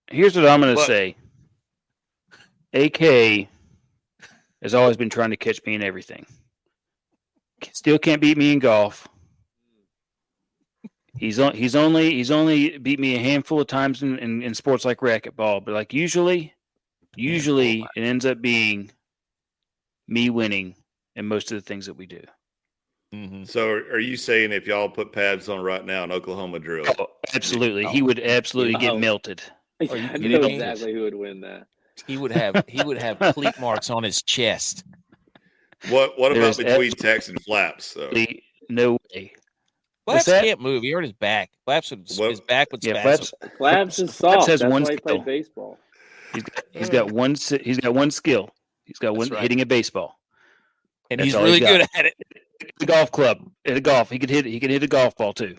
[SPEAKER 5] Here's what I'm going to say. AK has always been trying to catch me in everything. Still can't beat me in golf. He's only beat me a handful of times in sports like racquetball, but like usually it ends up being me winning in most of the things that we do.
[SPEAKER 2] Mm-hmm. So are you saying if y'all put pads on right now in Oklahoma drill?
[SPEAKER 5] Oh, absolutely. He would absolutely get melted.
[SPEAKER 3] I know exactly who would win that.
[SPEAKER 1] He would have cleat marks on his chest.
[SPEAKER 2] What about between Tex and Flaps though?
[SPEAKER 5] No way. What's
[SPEAKER 1] Flaps
[SPEAKER 5] that?
[SPEAKER 1] can't move. He hurt his back. His back would
[SPEAKER 5] Yeah,
[SPEAKER 1] spasm.
[SPEAKER 3] Flaps is
[SPEAKER 5] Flaps
[SPEAKER 3] soft.
[SPEAKER 5] has
[SPEAKER 3] That's
[SPEAKER 5] one
[SPEAKER 3] why he
[SPEAKER 5] skill.
[SPEAKER 3] played baseball.
[SPEAKER 5] He's got one skill. He's got one
[SPEAKER 1] That's right.
[SPEAKER 5] hitting a baseball.
[SPEAKER 1] And
[SPEAKER 5] That's
[SPEAKER 1] he's
[SPEAKER 5] all
[SPEAKER 1] really
[SPEAKER 5] got.
[SPEAKER 1] good at it.
[SPEAKER 5] The golf club. At a golf. He can hit a golf ball too.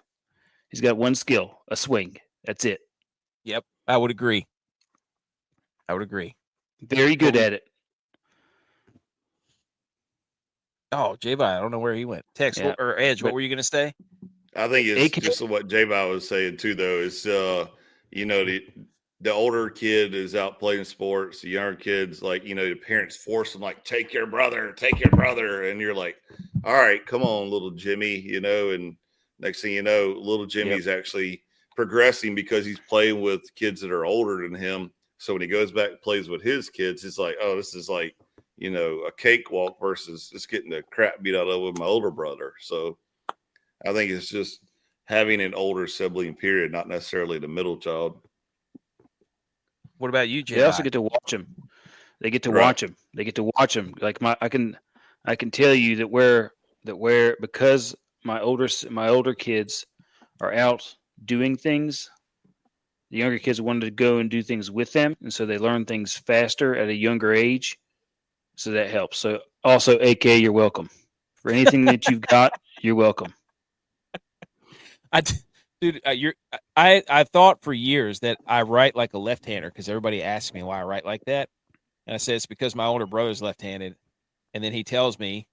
[SPEAKER 5] He's got one skill, a swing. That's it.
[SPEAKER 1] Yep. I would agree.
[SPEAKER 5] Very good at it.
[SPEAKER 1] Oh, J-Bye, I don't know where he went. Text
[SPEAKER 5] Yeah.
[SPEAKER 1] or Edge, what
[SPEAKER 5] But-
[SPEAKER 1] were you going to say?
[SPEAKER 2] I think it's
[SPEAKER 5] AK
[SPEAKER 2] just what J-Bow was saying too, though. Is the older kid is out playing sports. The younger kids, like the parents force them, like take your brother, and you're like, all right, come on, little Jimmy, and next thing you know, little Jimmy's actually progressing because he's playing with kids that are older than him. So when he goes back and plays with his kids, it's like, oh, this is like a cakewalk versus just getting the crap beat out of with my older brother. So I think it's just having an older sibling, period, not necessarily the middle child.
[SPEAKER 1] What about you, J-Bye?
[SPEAKER 5] They also get to watch him. They get to watch him. They get to watch him. Like I can tell you that because my older kids are out doing things, the younger kids wanted to go and do things with them, and so they learn things faster at a younger age. So that helps. So also, AK, you're welcome for anything that you've got. You're welcome.
[SPEAKER 1] I thought for years that I write like a left-hander because everybody asks me why I write like that, and I said it's because my older brother's left-handed, and then he tells me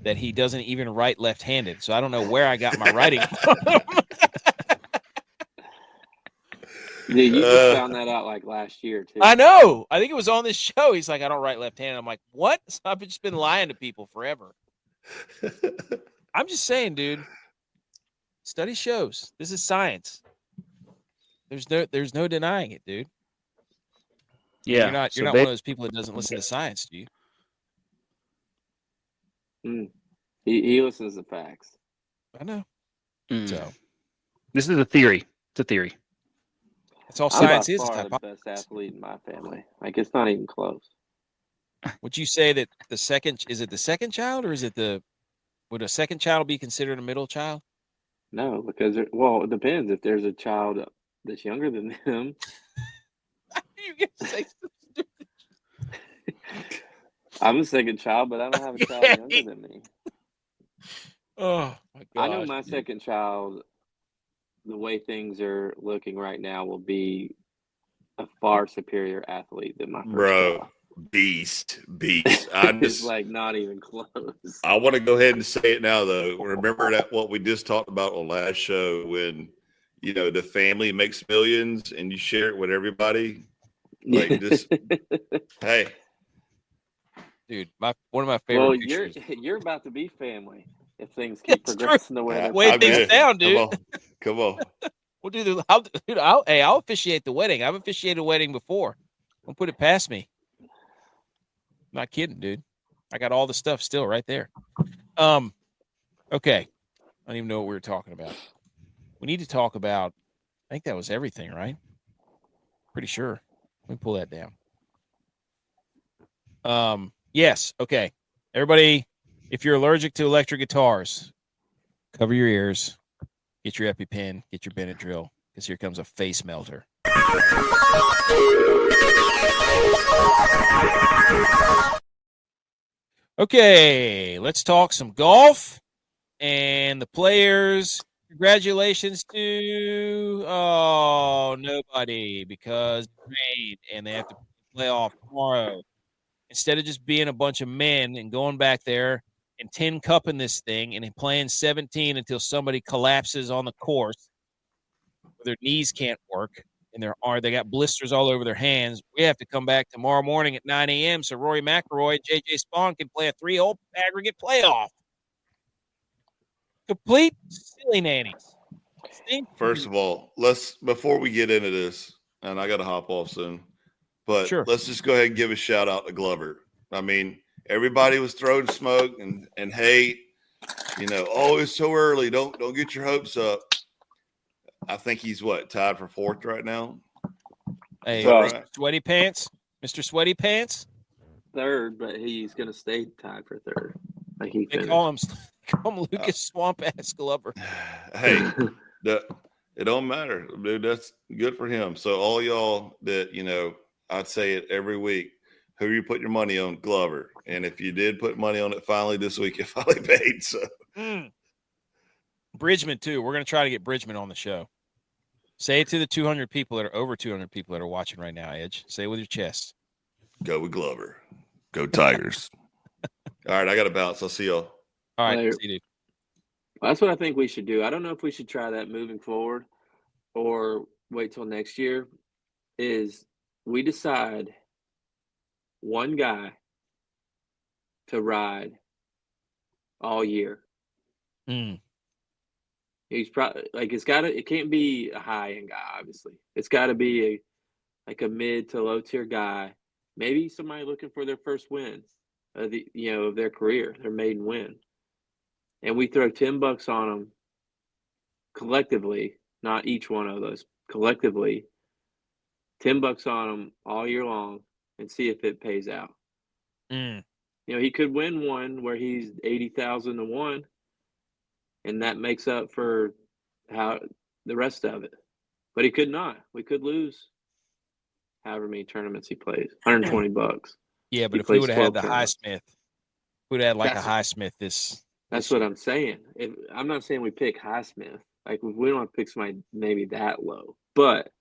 [SPEAKER 1] that he doesn't even write left-handed, so I don't know where I got my writing from.
[SPEAKER 3] Dude, you just found that out like last year too.
[SPEAKER 1] I know. I think it was on this show. He's like, I don't write left-handed. I'm like, what? So I've just been lying to people forever. I'm just saying, dude. Study shows this is science. There's no denying it, dude.
[SPEAKER 5] Yeah,
[SPEAKER 1] you're not one of those people that doesn't listen to science, do you?
[SPEAKER 3] He listens to facts.
[SPEAKER 1] I know. So
[SPEAKER 5] this is a theory. It's a theory.
[SPEAKER 1] That's all science is.
[SPEAKER 3] I'm by far the best athlete in my family. Like it's not even close.
[SPEAKER 1] Would you say that is it the second child, or is it would a second child be considered a middle child?
[SPEAKER 3] No, because it depends. If there's a child that's younger than them,
[SPEAKER 1] you get to say
[SPEAKER 3] I'm a second child, but I don't have a child younger than me.
[SPEAKER 1] Oh my God!
[SPEAKER 3] I know my second child. The way things are looking right now will be a far superior athlete than my first child.
[SPEAKER 2] Beast.
[SPEAKER 3] It's like not even close.
[SPEAKER 2] I want to go ahead and say it now, though. Remember that what we just talked about on last show when the family makes millions and you share it with everybody. Like this, hey,
[SPEAKER 1] dude, one of my favorite.
[SPEAKER 3] Well,
[SPEAKER 1] pictures.
[SPEAKER 3] you're about to be family if things keep progressing the way they're.
[SPEAKER 1] Way things down, dude.
[SPEAKER 2] Come on.
[SPEAKER 1] Well, dude, I'll officiate the wedding. I've officiated a wedding before. Don't put it past me. I'm not kidding, dude. I got all the stuff still right there. Okay. I don't even know what we were talking about. We need to talk about, I think that was everything, right? Pretty sure. Let me pull that down. Yes. Okay. Everybody, if you're allergic to electric guitars, cover your ears, get your EpiPen, get your Benadryl, because here comes a face melter. Okay, let's talk some golf and the players. Congratulations to nobody, because it rained and they have to play off tomorrow. Instead of just being a bunch of men and going back there and 10 cupping this thing and playing 17 until somebody collapses on the course, their knees can't work and they got blisters all over their hands. We have to come back tomorrow morning at 9 a.m. so Rory McIlroy and J.J. Spaun can play a 3-hole aggregate playoff. Complete silly nannies.
[SPEAKER 2] First of all, before we get into this, and I got to hop off soon, but let's just go ahead and give a shout out to Glover. I mean, everybody was throwing smoke and hate. Oh, it's so early. Don't get your hopes up. I think he's tied for fourth right now.
[SPEAKER 1] Hey, right? Sweaty Pants, Mr. Sweaty Pants.
[SPEAKER 3] Third, but he's going to stay tied for third. Like he
[SPEAKER 1] They
[SPEAKER 3] finished.
[SPEAKER 1] call him Lucas Swamp Ass Glover.
[SPEAKER 2] Hey, it don't matter, dude. That's good for him. So all y'all that I'd say it every week. Who you put your money on? Glover. And if you did put money on it, finally this week it finally paid. So
[SPEAKER 1] Bridgman too. We're gonna try to get Bridgman on the show. Say it to the 200 people that are over 200 people that are watching right now. Edge. Say it with your chest.
[SPEAKER 2] go with Glover. Go Tigers. All right, I got to bounce. I'll see y'all.
[SPEAKER 1] All right,
[SPEAKER 3] Later.
[SPEAKER 1] see you, dude.
[SPEAKER 3] That's what I think we should do. I don't know if we should try that moving forward or wait till next year. Is we decide one guy to ride all year. He's probably like it can't be a high end guy, obviously. It's got to be a mid to low tier guy. Maybe somebody looking for their first win of their career, their maiden win. And we throw $10 on them collectively, not each one of those, collectively, $10 on them all year long and see if it pays out. He could win one where he's 80,000 to 1, and that makes up for how the rest of it. But he could not. We could lose however many tournaments he plays, $120.
[SPEAKER 1] Yeah, but if we would have had the Highsmith, we would have had like a Highsmith this.
[SPEAKER 3] That's what I'm saying. I'm not saying we pick Highsmith. Like we don't want to pick somebody maybe that low, but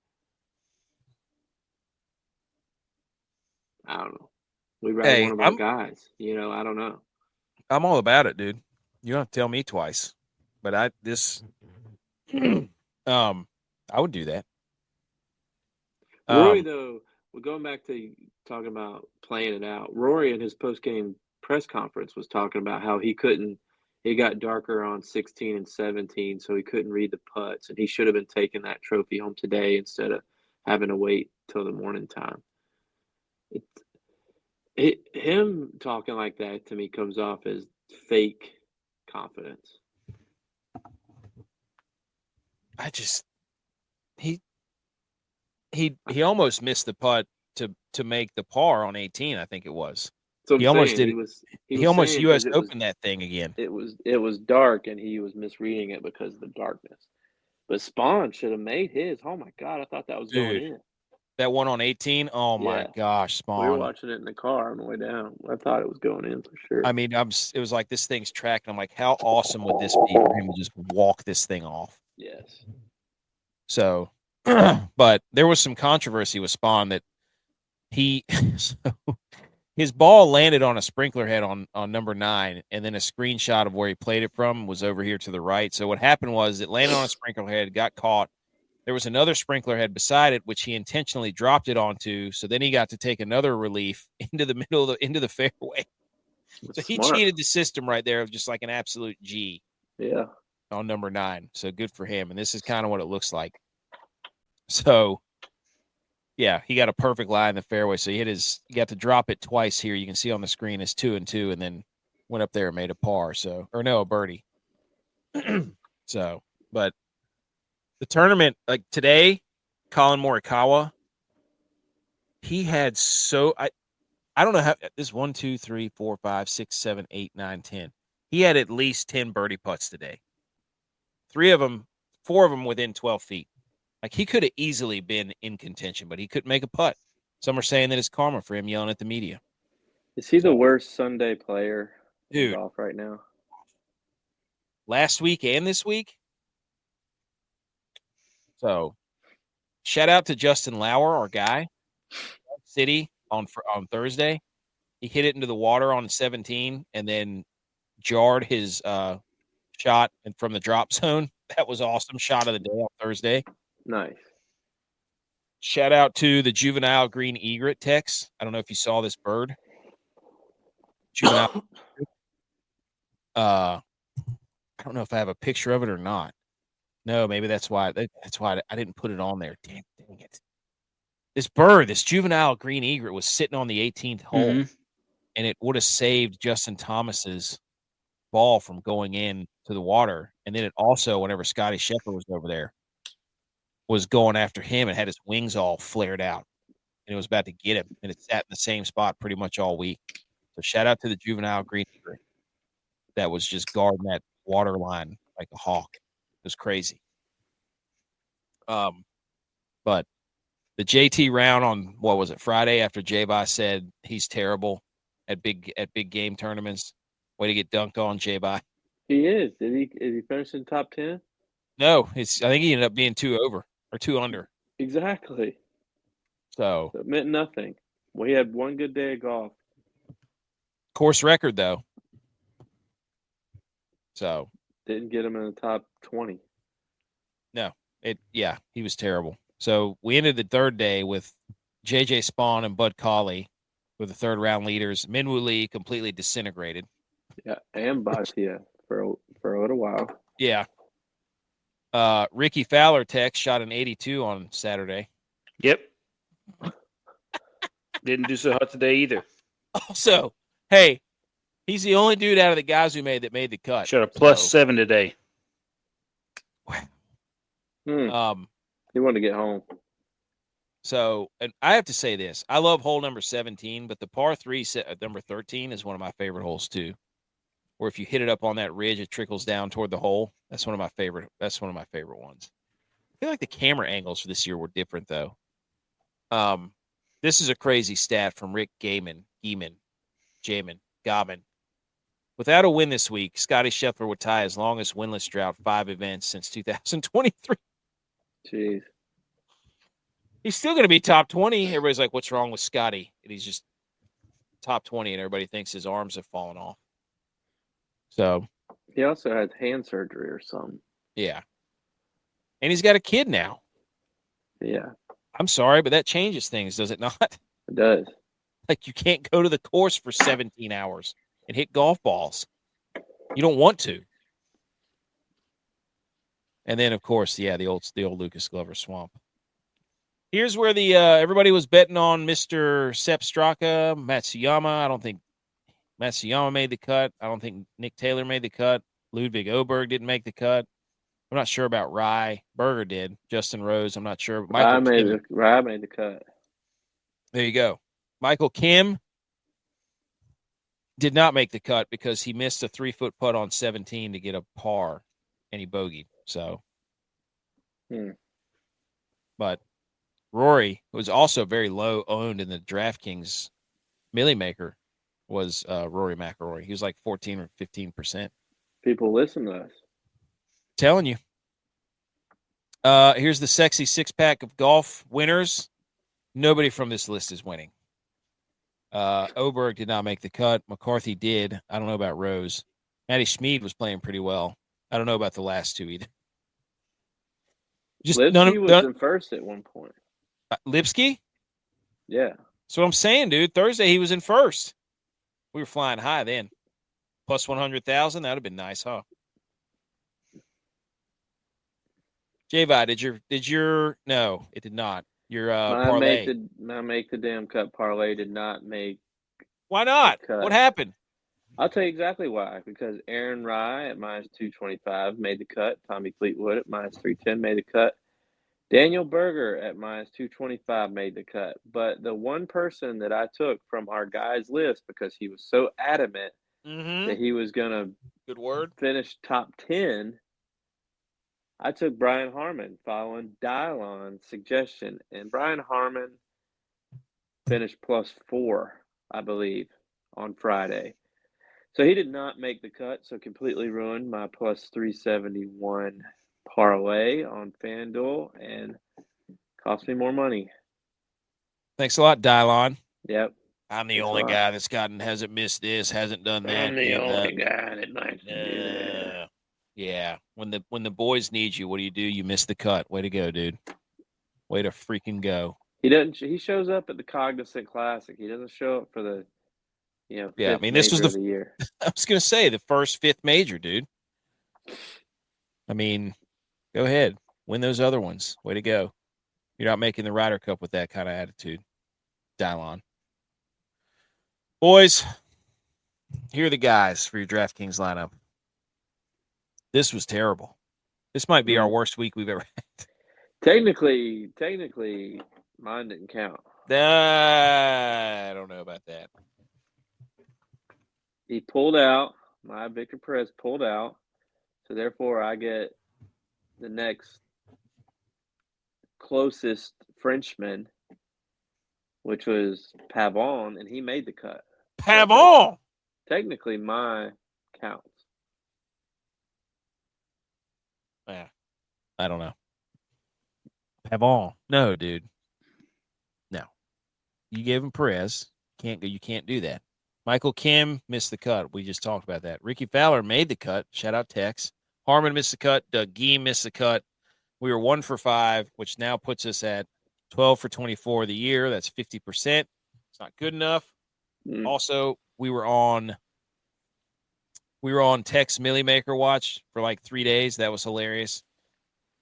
[SPEAKER 3] I don't know. We ride one of our guys. I don't know.
[SPEAKER 1] I'm all about it, dude. You don't have to tell me twice, but I would do that.
[SPEAKER 3] Rory, though, we're going back to talking about playing it out. Rory in his post-game press conference was talking about how it got darker on 16 and 17, so he couldn't read the putts, and he should have been taking that trophy home today instead of having to wait till the morning time. Him talking like that to me comes off as fake confidence.
[SPEAKER 1] He almost missed the putt to make the par on 18. I think it was.
[SPEAKER 3] So
[SPEAKER 1] he almost did.
[SPEAKER 3] He
[SPEAKER 1] almost U.S. Opened that thing again.
[SPEAKER 3] It was dark, and he was misreading it because of the darkness. But Spaun should have made his. Oh my God, I thought that was going in.
[SPEAKER 1] That one on 18. Oh my gosh, Spaun!
[SPEAKER 3] We were watching it in the car on the way down. I thought it was going in for sure.
[SPEAKER 1] I mean, it was like this thing's tracked. I'm like, how awesome would this be for him to just walk this thing off?
[SPEAKER 3] Yes.
[SPEAKER 1] So, but there was some controversy with Spaun that his ball landed on a sprinkler head on number 9, and then a screenshot of where he played it from was over here to the right. So what happened was it landed on a sprinkler head, got caught. There was another sprinkler head beside it, which he intentionally dropped it onto. So then he got to take another relief into the middle of into the fairway. So he cheated the system right there, just like an absolute G.
[SPEAKER 3] Yeah.
[SPEAKER 1] On number 9. So good for him. And this is kind of what it looks like. So yeah, he got a perfect lie in the fairway. So he got to drop it twice here. You can see on the screen it's 2 and 2, and then went up there and made a par. A birdie. But the tournament, like today, Colin Morikawa, he had I don't know how this 1, 2, 3, 4, 5, 6, 7, 8, 9, 10. He had at least 10 birdie putts today. 4 of them within 12 feet. Like he could have easily been in contention, but he couldn't make a putt. Some are saying that it's karma for him yelling at the media.
[SPEAKER 3] Is he the worst Sunday player
[SPEAKER 1] in
[SPEAKER 3] golf right now?
[SPEAKER 1] Last week and this week? So, shout out to Justin Lauer, our guy, City on Thursday. He hit it into the water on 17 and then jarred his shot and from the drop zone. That was awesome. Shot of the day on Thursday.
[SPEAKER 3] Nice.
[SPEAKER 1] Shout out to the juvenile green egret Tex. I don't know if you saw this bird. Juvenile. I don't know if I have a picture of it or not. No, maybe that's why I didn't put it on there. Dang it. This bird, this juvenile green egret, was sitting on the 18th hole, and it would have saved Justin Thomas's ball from going in to the water. And then it also, whenever Scotty Scheffler was over there, was going after him and had his wings all flared out. And it was about to get him. And it sat in the same spot pretty much all week. So shout out to the juvenile green egret. that was just guarding that water line like a hawk. It was crazy. But the JT round on what was it, Friday, after J.U.Y.S said he's terrible at big game tournaments. Way to get dunked on, J.U.Y.S.
[SPEAKER 3] He is. Is he finish in top 10?
[SPEAKER 1] No, I think he ended up being 2 over or 2 under.
[SPEAKER 3] Exactly.
[SPEAKER 1] So
[SPEAKER 3] It meant nothing. Well, he had one good day of golf.
[SPEAKER 1] course record though. So
[SPEAKER 3] Didn't get him in the top 20.
[SPEAKER 1] no, he was terrible. So we ended the third day with J.J. Spaun and Bud Cauley were the third round leaders. Minwoo Lee completely disintegrated.
[SPEAKER 3] Yeah, and Bhatia for a little while.
[SPEAKER 1] Yeah. Ricky Fowler shot an 82 on Saturday.
[SPEAKER 5] Yep. Didn't do so hot today either.
[SPEAKER 1] Also, hey, he's the only dude out of the guys who made the cut.
[SPEAKER 5] Shot a +7 today.
[SPEAKER 3] He wanted to get home.
[SPEAKER 1] So, and I have to say this. I love hole number 17, but the par 3 set number 13 is one of my favorite holes too. Where if you hit it up on that ridge, it trickles down toward the hole. That's one of my favorite ones. I feel like the camera angles for this year were different though. This is a crazy stat from Rick Gaiman. Without a win this week, Scotty Scheffler would tie his longest winless drought 5 events since 2023.
[SPEAKER 3] Jeez.
[SPEAKER 1] He's still going to be top 20. Everybody's like, what's wrong with Scotty? And he's just top 20, and everybody thinks his arms have fallen off. So
[SPEAKER 3] He also had hand surgery or something.
[SPEAKER 1] yeah. And he's got a kid now.
[SPEAKER 3] Yeah,
[SPEAKER 1] I'm sorry, but that changes things, does it not?
[SPEAKER 3] it does.
[SPEAKER 1] Like, you can't go to the course for 17 hours and hit golf balls. You don't want to. And then, of course, the old Lucas Glover swamp. Here's where the everybody was betting on Mr. Sepp Straka, Matsuyama. I don't think Matsuyama made the cut. I don't think Nick Taylor made the cut. Ludwig Oberg didn't make the cut. I'm not sure about Rye. Berger did. Justin Rose, I'm not sure.
[SPEAKER 3] Rye made the cut.
[SPEAKER 1] There you go. Michael Kim did not make the cut because he missed a 3-foot putt on 17 to get a par, and he bogeyed. So, But Rory, who was also very low owned in the DraftKings Millie Maker, was Rory McIlroy. He was like 14 or 15%.
[SPEAKER 3] People listen to us.
[SPEAKER 1] Telling you. Here's the sexy 6-pack of golf winners. Nobody from this list is winning. Oberg did not make the cut. McCarthy did. I don't know about Rose. Matty Schmid was playing pretty well. I don't know about the last two either.
[SPEAKER 3] Lipsky was in first at one point.
[SPEAKER 1] Lipsky?
[SPEAKER 3] Yeah.
[SPEAKER 1] That's what I'm saying, dude. Thursday he was in first. We were flying high then. Plus 100,000. That would have been nice, huh? J-Vi, did your no, it did not. Your parlay.
[SPEAKER 3] My make the damn cut parlay did not make.
[SPEAKER 1] Why not? What happened?
[SPEAKER 3] I'll tell you exactly why. Because Aaron Rye at -225 made the cut. Tommy Fleetwood at -310 made the cut. Daniel Berger at -225 made the cut. But the one person that I took from our guys list because he was so adamant that he was gonna finish top 10. I took Brian Harmon following Dylon's suggestion, and Brian Harmon finished +4, I believe, on Friday. So he did not make the cut, so completely ruined my +371 parlay on FanDuel and cost me more money.
[SPEAKER 1] Thanks a lot, Dylon.
[SPEAKER 3] Yep.
[SPEAKER 1] I'm the only guy that's hasn't missed this, hasn't done that.
[SPEAKER 3] I'm the only guy that likes to do that.
[SPEAKER 1] Yeah. When the boys need you, what do? You miss the cut. Way to go, dude. Way to freaking go.
[SPEAKER 3] He shows up at the Cognizant Classic. He doesn't show up for the
[SPEAKER 1] I mean, this was
[SPEAKER 3] the year.
[SPEAKER 1] I was gonna say the first 5th major, dude. I mean, go ahead. Win those other ones. Way to go. You're not making the Ryder Cup with that kind of attitude. Dylon. Boys, here are the guys for your DraftKings lineup. This was terrible. This might be our worst week we've ever had.
[SPEAKER 3] Technically, mine didn't count.
[SPEAKER 1] I don't know about that.
[SPEAKER 3] He pulled out My Victor Perez pulled out, so therefore I get the next closest Frenchman, which was Pavon, and he made the cut.
[SPEAKER 1] Pavon.
[SPEAKER 3] Technically, my counts.
[SPEAKER 1] Yeah, I don't know. Pavon. No, dude. No. You gave him Perez. You can't do that. Michael Kim missed the cut. We just talked about that. Ricky Fowler made the cut. Shout out Tex. Harmon missed the cut. Doug Gee missed the cut. We were 1 for 5, which now puts us at 12 for 24 of the year. That's 50%. It's not good enough. Also, we were on Tex Millie Maker watch for like 3 days. That was hilarious.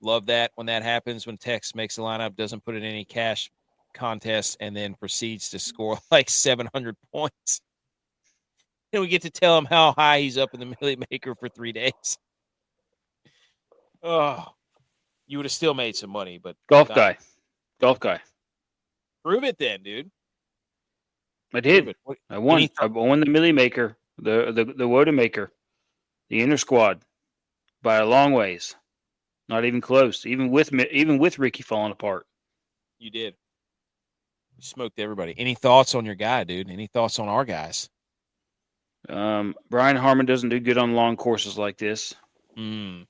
[SPEAKER 1] Love that when that happens, when Tex makes a lineup, doesn't put in any cash contest, and then proceeds to score like 700 points. And we get to tell him how high he's up in the Millie Maker for 3 days. Oh, you would have still made some money, but
[SPEAKER 5] Golf guy.
[SPEAKER 1] Prove it then, dude.
[SPEAKER 5] I did. I won. I won the Millie Maker, the Woda Maker, the inner squad by a long ways. Not even close. Even with Ricky falling apart.
[SPEAKER 1] You did. You smoked everybody. Any thoughts on your guy, dude? Any thoughts on our guys?
[SPEAKER 5] Brian Harmon doesn't do good on long courses like this.
[SPEAKER 1] He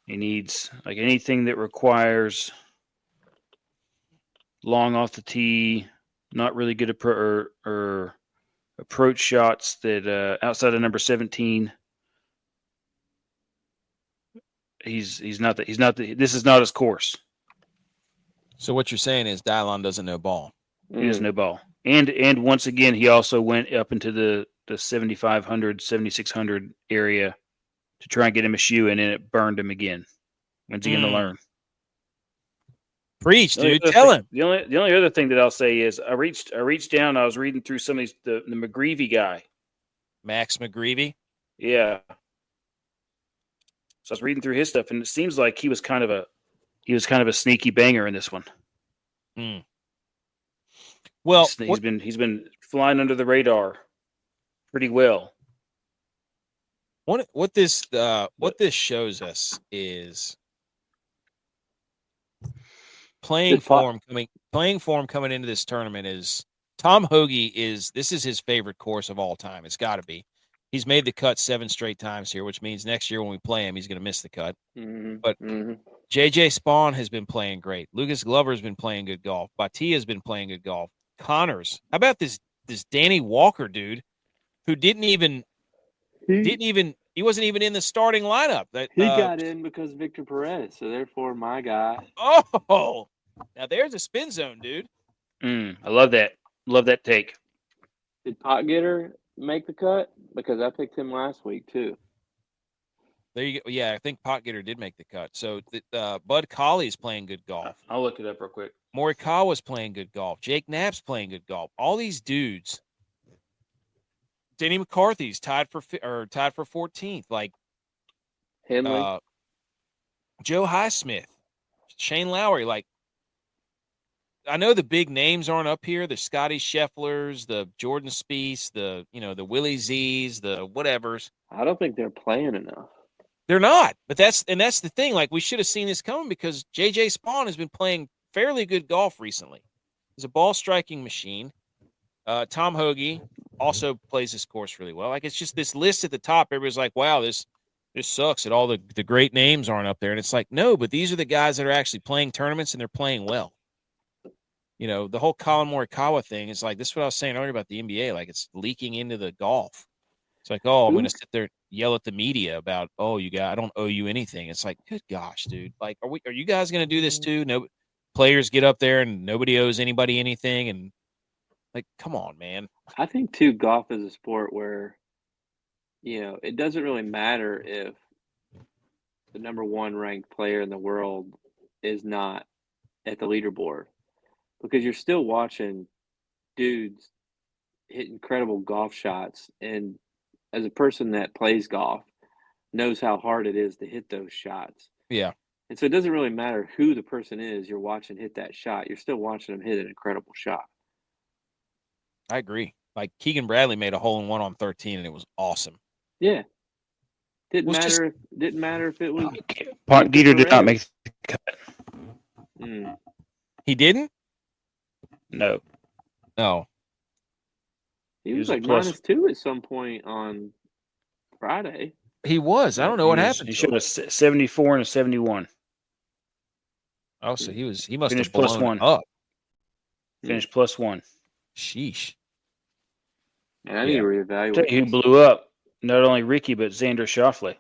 [SPEAKER 5] needs like anything that requires long off the tee, not really good or approach shots that outside of number 17. This is not his course.
[SPEAKER 1] So what you're saying is Dylon doesn't know ball.
[SPEAKER 5] He doesn't know ball. And once again, he also went up into the 7,500, 7,600 area to try and get him a shoe, and then it burned him again. When's he going to learn?
[SPEAKER 1] Preach, dude. Tell him.
[SPEAKER 5] The only other thing that I'll say is I reached down. I was reading through some of these the McGreevy guy,
[SPEAKER 1] Max McGreevy.
[SPEAKER 5] Yeah. So I was reading through his stuff, and it seems like he was kind of a sneaky banger in this one.
[SPEAKER 1] Well,
[SPEAKER 5] he's been flying under the radar pretty well.
[SPEAKER 1] What this shows us is playing form coming into this tournament is Tom Hoagie this is his favorite course of all time. It's got to be. He's made the cut 7 straight times here, which means next year when we play him, he's going to miss the cut. But J.J. Spaun has been playing great. Lucas Glover has been playing good golf. Batia has been playing good golf. Connors. How about this Danny Walker dude who he wasn't even in the starting lineup.
[SPEAKER 3] He got in because Victor Perez, so therefore my guy.
[SPEAKER 1] Oh, now there's a spin zone, dude.
[SPEAKER 5] I love that. Love that take.
[SPEAKER 3] Did Potgetter make the cut? Because I picked him last week too.
[SPEAKER 1] There you go. Yeah, I think Potgetter did make the cut. So Bud Colley's playing good golf.
[SPEAKER 5] I'll look it up real quick.
[SPEAKER 1] Morikawa's playing good golf. Jake Knapp's playing good golf. All these dudes. Denny McCarthy's tied for 14th. Like
[SPEAKER 3] Henley,
[SPEAKER 1] Joe Highsmith, Shane Lowry. Like, I know the big names aren't up here. The Scotty Schefflers, the Jordan Spieth, the Willie Z's, the whatevers.
[SPEAKER 3] I don't think they're playing enough.
[SPEAKER 1] They're not. But that's the thing. Like, we should have seen this coming because J.J. Spaun has been playing fairly good golf recently. He's a ball striking machine. Tom Hoagie also plays this course really well. Like, it's just this list at the top. Everybody's like, wow, this sucks that all the great names aren't up there. And it's like, no, but these are the guys that are actually playing tournaments and they're playing well. You know, the whole Colin Morikawa thing is like, this is what I was saying earlier about the NBA. Like, it's leaking into the golf. It's like, oh, I'm going to sit there and yell at the media about, oh, I don't owe you anything. It's like, good gosh, dude. Like, are you guys going to do this too? No, players get up there and nobody owes anybody anything. And like, come on, man.
[SPEAKER 3] I think too, golf is a sport where, it doesn't really matter if the number 1 ranked player in the world is not at the leaderboard, because you're still watching dudes hit incredible golf shots. And as a person that plays golf, knows how hard it is to hit those shots.
[SPEAKER 1] Yeah.
[SPEAKER 3] And so it doesn't really matter who the person is you're watching hit that shot. You're still watching them hit an incredible shot.
[SPEAKER 1] I agree. Like, Keegan Bradley made a hole-in-one on 13, and it was awesome.
[SPEAKER 3] Yeah. Didn't
[SPEAKER 1] Was just-
[SPEAKER 3] matter if it was.
[SPEAKER 5] Geeter did not make the cut.
[SPEAKER 1] He didn't?
[SPEAKER 5] No.
[SPEAKER 1] No.
[SPEAKER 3] He
[SPEAKER 5] He
[SPEAKER 3] was
[SPEAKER 5] was a
[SPEAKER 3] like
[SPEAKER 5] plus.
[SPEAKER 3] -2 at some point on Friday.
[SPEAKER 1] He was. I don't know what happened.
[SPEAKER 5] He
[SPEAKER 1] to
[SPEAKER 5] showed
[SPEAKER 1] him.
[SPEAKER 5] a 74 and a 71.
[SPEAKER 1] Oh, so he must
[SPEAKER 5] Finished
[SPEAKER 1] have
[SPEAKER 5] plus
[SPEAKER 1] blown
[SPEAKER 5] one.
[SPEAKER 1] up.
[SPEAKER 5] Finished +1.
[SPEAKER 1] Sheesh.
[SPEAKER 3] And I need to
[SPEAKER 5] Tell
[SPEAKER 3] reevaluate.
[SPEAKER 5] you who blew up? Not only Ricky, but Xander Schauffele.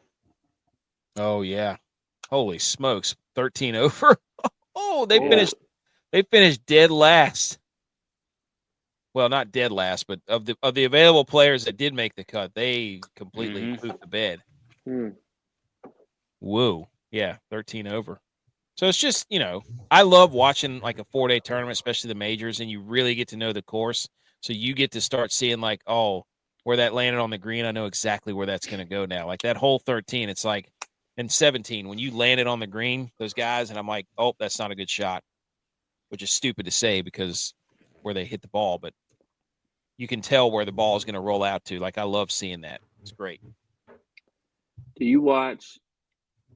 [SPEAKER 1] Oh yeah. Holy smokes. 13 over. Oh, they
[SPEAKER 3] Yeah.
[SPEAKER 1] finished dead last. Well, not dead last, but of the available players that did make the cut, they completely pooped the bed. Woo. Yeah, 13 over. So it's just, I love watching like a 4-day tournament, especially the majors, and you really get to know the course. So you get to start seeing like, oh, where that landed on the green, I know exactly where that's going to go now. Like that whole 13, it's like, and 17, when you landed on the green, those guys, and I'm like, oh, that's not a good shot, which is stupid to say because where they hit the ball, but you can tell where the ball is going to roll out to. Like, I love seeing that. It's great.
[SPEAKER 3] Do you watch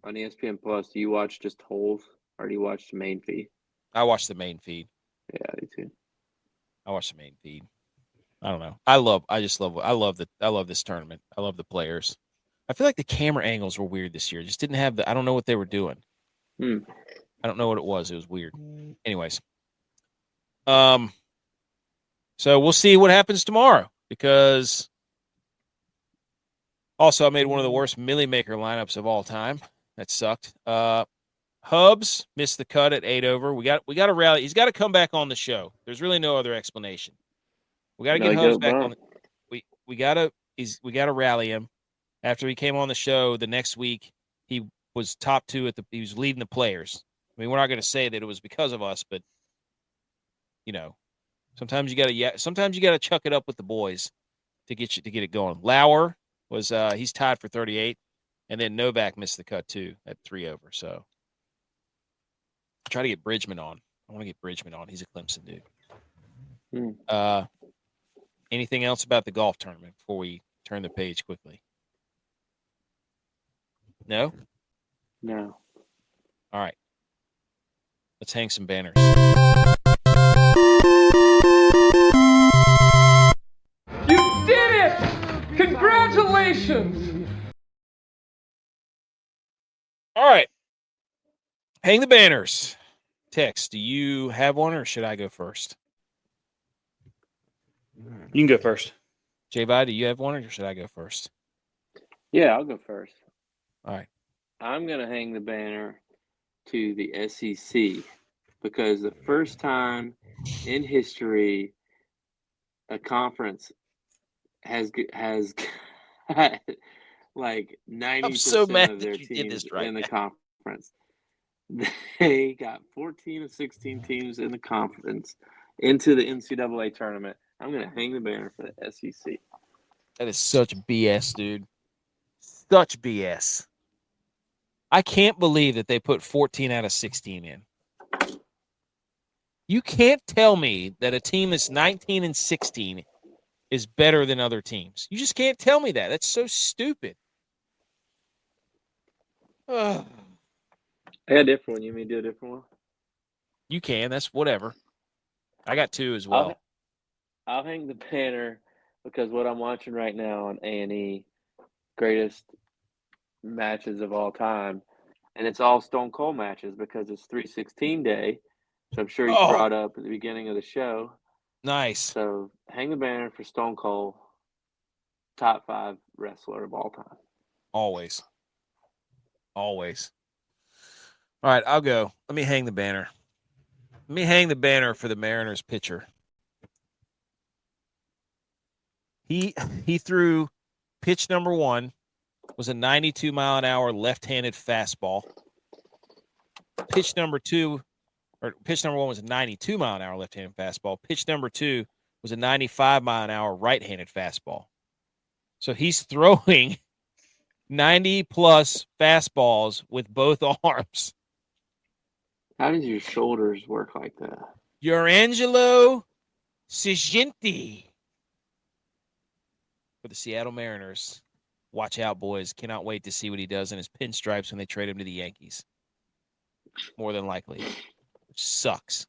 [SPEAKER 3] on ESPN Plus? Do you watch just holes, or do you watch the main feed?
[SPEAKER 1] I watch the main feed.
[SPEAKER 3] Yeah, I do too.
[SPEAKER 1] I watch the main feed. I don't know. I love this tournament. I love the players. I feel like the camera angles were weird this year. Just didn't have I don't know what they were doing. I don't know what it was. It was weird. Anyways. So we'll see what happens tomorrow because also I made one of the worst Millie Maker lineups of all time. That sucked. Hubs missed the cut at 8 over. We got to rally. He's got to come back on the show. There's really no other explanation. We got to get Hubs back on. We got to rally him. After he came on the show the next week, he was top 2 he was leading the players. I mean, we're not going to say that it was because of us, but sometimes you got to chuck it up with the boys to get it going. Lauer was he's tied for 38, and then Novak missed the cut too at 3 over. So try to get Bridgman on. I want to get Bridgman on. He's a Clemson dude. Anything else about the golf tournament before we turn the page quickly? No?
[SPEAKER 3] No.
[SPEAKER 1] All right. Let's hang some banners.
[SPEAKER 6] You did it! Congratulations!
[SPEAKER 1] All right. Hang the banners. Tex, do you have one or should I go first?
[SPEAKER 5] You can go first.
[SPEAKER 1] J-Vi, do you have one or should I go first?
[SPEAKER 3] Yeah, I'll go first.
[SPEAKER 1] All right.
[SPEAKER 3] I'm going to hang the banner to the SEC because the first time in history a conference has got like 90% of their teams in the conference. They got 14 of 16 teams in the conference into the NCAA tournament. I'm going to hang the banner for the SEC.
[SPEAKER 1] That is such BS, dude. Such BS. I can't believe that they put 14 out of 16 in. You can't tell me that a team that's 19 and 16 is better than other teams. You just can't tell me that. That's so stupid. Ugh.
[SPEAKER 3] I got a different one. You mean do a different one?
[SPEAKER 1] You can. That's whatever. I got 2 as well.
[SPEAKER 3] I'll hang the banner because what I'm watching right now on A&E, greatest matches of all time, and it's all Stone Cold matches because it's 316 day, so I'm sure he's brought up at the beginning of the show.
[SPEAKER 1] Nice.
[SPEAKER 3] So hang the banner for Stone Cold, top 5 wrestler of all time.
[SPEAKER 1] Always. All right, I'll go. Let me hang the banner. Let me hang the banner for the Mariners pitcher. He threw pitch number 1 was a 92-mile-an-hour left-handed fastball. Pitch number 1 was a 92-mile-an-hour left-handed fastball. Pitch number 2 was a 95-mile-an-hour right-handed fastball. So he's throwing 90-plus fastballs with both arms.
[SPEAKER 3] How does your shoulders work like that?
[SPEAKER 1] Angelo Sigenti for the Seattle Mariners. Watch out, boys. Cannot wait to see what he does in his pinstripes when they trade him to the Yankees. More than likely. Which sucks.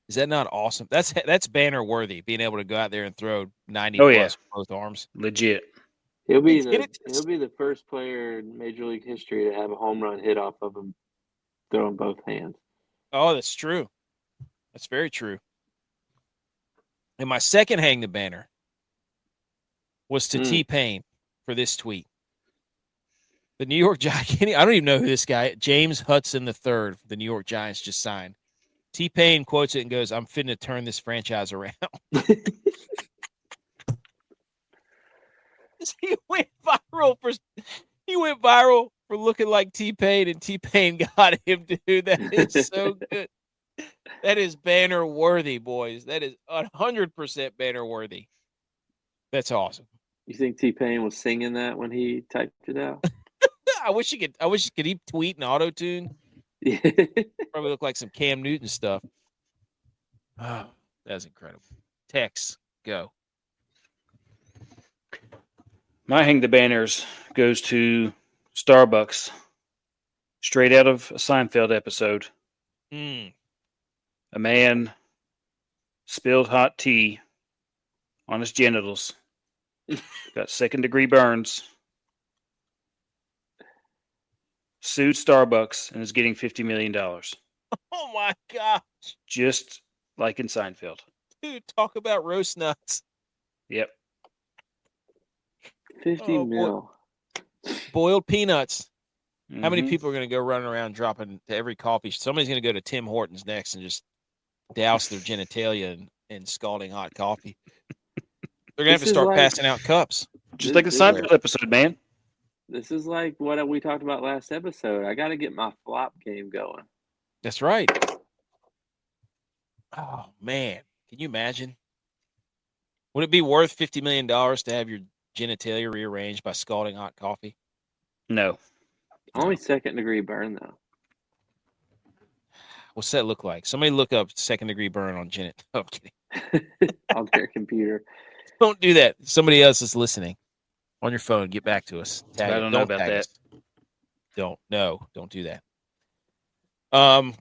[SPEAKER 1] Is that not awesome? That's banner worthy, being able to go out there and throw 90
[SPEAKER 5] Oh,
[SPEAKER 1] plus
[SPEAKER 5] yeah.
[SPEAKER 1] with both arms.
[SPEAKER 5] Legit.
[SPEAKER 3] He'll be
[SPEAKER 1] Get
[SPEAKER 3] the first player in Major League history to have a home run hit off of him throwing both hands.
[SPEAKER 1] Oh, that's true. That's very true. And my second hang the banner was to T-Pain for this tweet. The New York Giants, I don't even know who this guy, James Hudson III, the New York Giants just signed. T-Pain quotes it and goes, "I'm finna turn this franchise around." He went viral for looking like T-Pain, and T-Pain got him, dude. That is so good. That is banner worthy, boys. That is 100% banner worthy. That's awesome.
[SPEAKER 3] You think T-Pain was singing that when he typed it out?
[SPEAKER 1] I wish he could tweet and auto tune.
[SPEAKER 3] Yeah.
[SPEAKER 1] Probably look like some Cam Newton stuff. Oh, that's incredible. Tex, go.
[SPEAKER 5] My hang the banners goes to Starbucks, straight out of a Seinfeld episode.
[SPEAKER 1] Mm.
[SPEAKER 5] A man spilled hot tea on his genitals, got second-degree burns, sued Starbucks, and is getting $50 million.
[SPEAKER 1] Oh, my gosh.
[SPEAKER 5] Just like in Seinfeld.
[SPEAKER 1] Dude, talk about roast nuts.
[SPEAKER 5] Yep.
[SPEAKER 3] 50 mil.
[SPEAKER 1] Boiled peanuts.
[SPEAKER 5] Mm-hmm.
[SPEAKER 1] How many people are going to go running around dropping to every coffee? Somebody's going to go to Tim Hortons next and just douse their genitalia in scalding hot coffee. They're going to have to start passing out cups.
[SPEAKER 5] Just like the Seinfeld episode, man.
[SPEAKER 3] This is like what we talked about last episode. I got to get my flop game going.
[SPEAKER 1] That's right. Oh, man. Can you imagine? Would it be worth $50 million to have your genitalia rearranged by scalding hot coffee?
[SPEAKER 5] No.
[SPEAKER 3] Only second-degree burn, though.
[SPEAKER 1] What's that look like? Somebody look up second-degree burn on genit. Oh, I'm kidding.
[SPEAKER 3] On their computer.
[SPEAKER 1] Don't do that. Somebody else is listening. On your phone, get back to us.
[SPEAKER 5] I don't know about that.
[SPEAKER 1] Don't do that.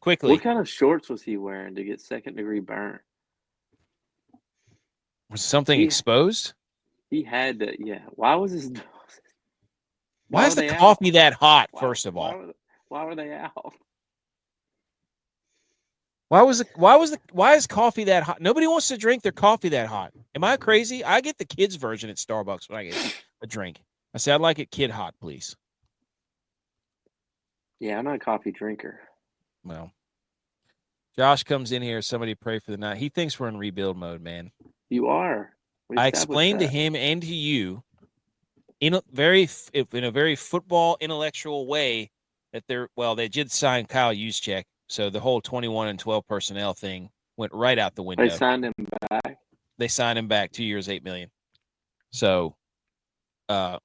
[SPEAKER 1] Quickly.
[SPEAKER 3] What kind of shorts was he wearing to get second-degree burn?
[SPEAKER 1] Was something exposed?
[SPEAKER 3] He had to, yeah. Why was his...
[SPEAKER 1] Why is the coffee that hot, first of all?
[SPEAKER 3] Why were they out?
[SPEAKER 1] Why is coffee that hot? Nobody wants to drink their coffee that hot. Am I crazy? I get the kids version at Starbucks when I get a drink. I say, I'd like it kid hot, please.
[SPEAKER 3] Yeah, I'm not a coffee drinker.
[SPEAKER 1] Well, Josh comes in here. Somebody pray for the night. He thinks we're in rebuild mode, man.
[SPEAKER 3] You are.
[SPEAKER 1] I explained to him and to you in a very football intellectual way that they did sign Kyle Juszczyk. So the whole 21 and 12 personnel thing went right out the window.
[SPEAKER 3] They signed him back.
[SPEAKER 1] They signed him back 2 years, $8 million. So, my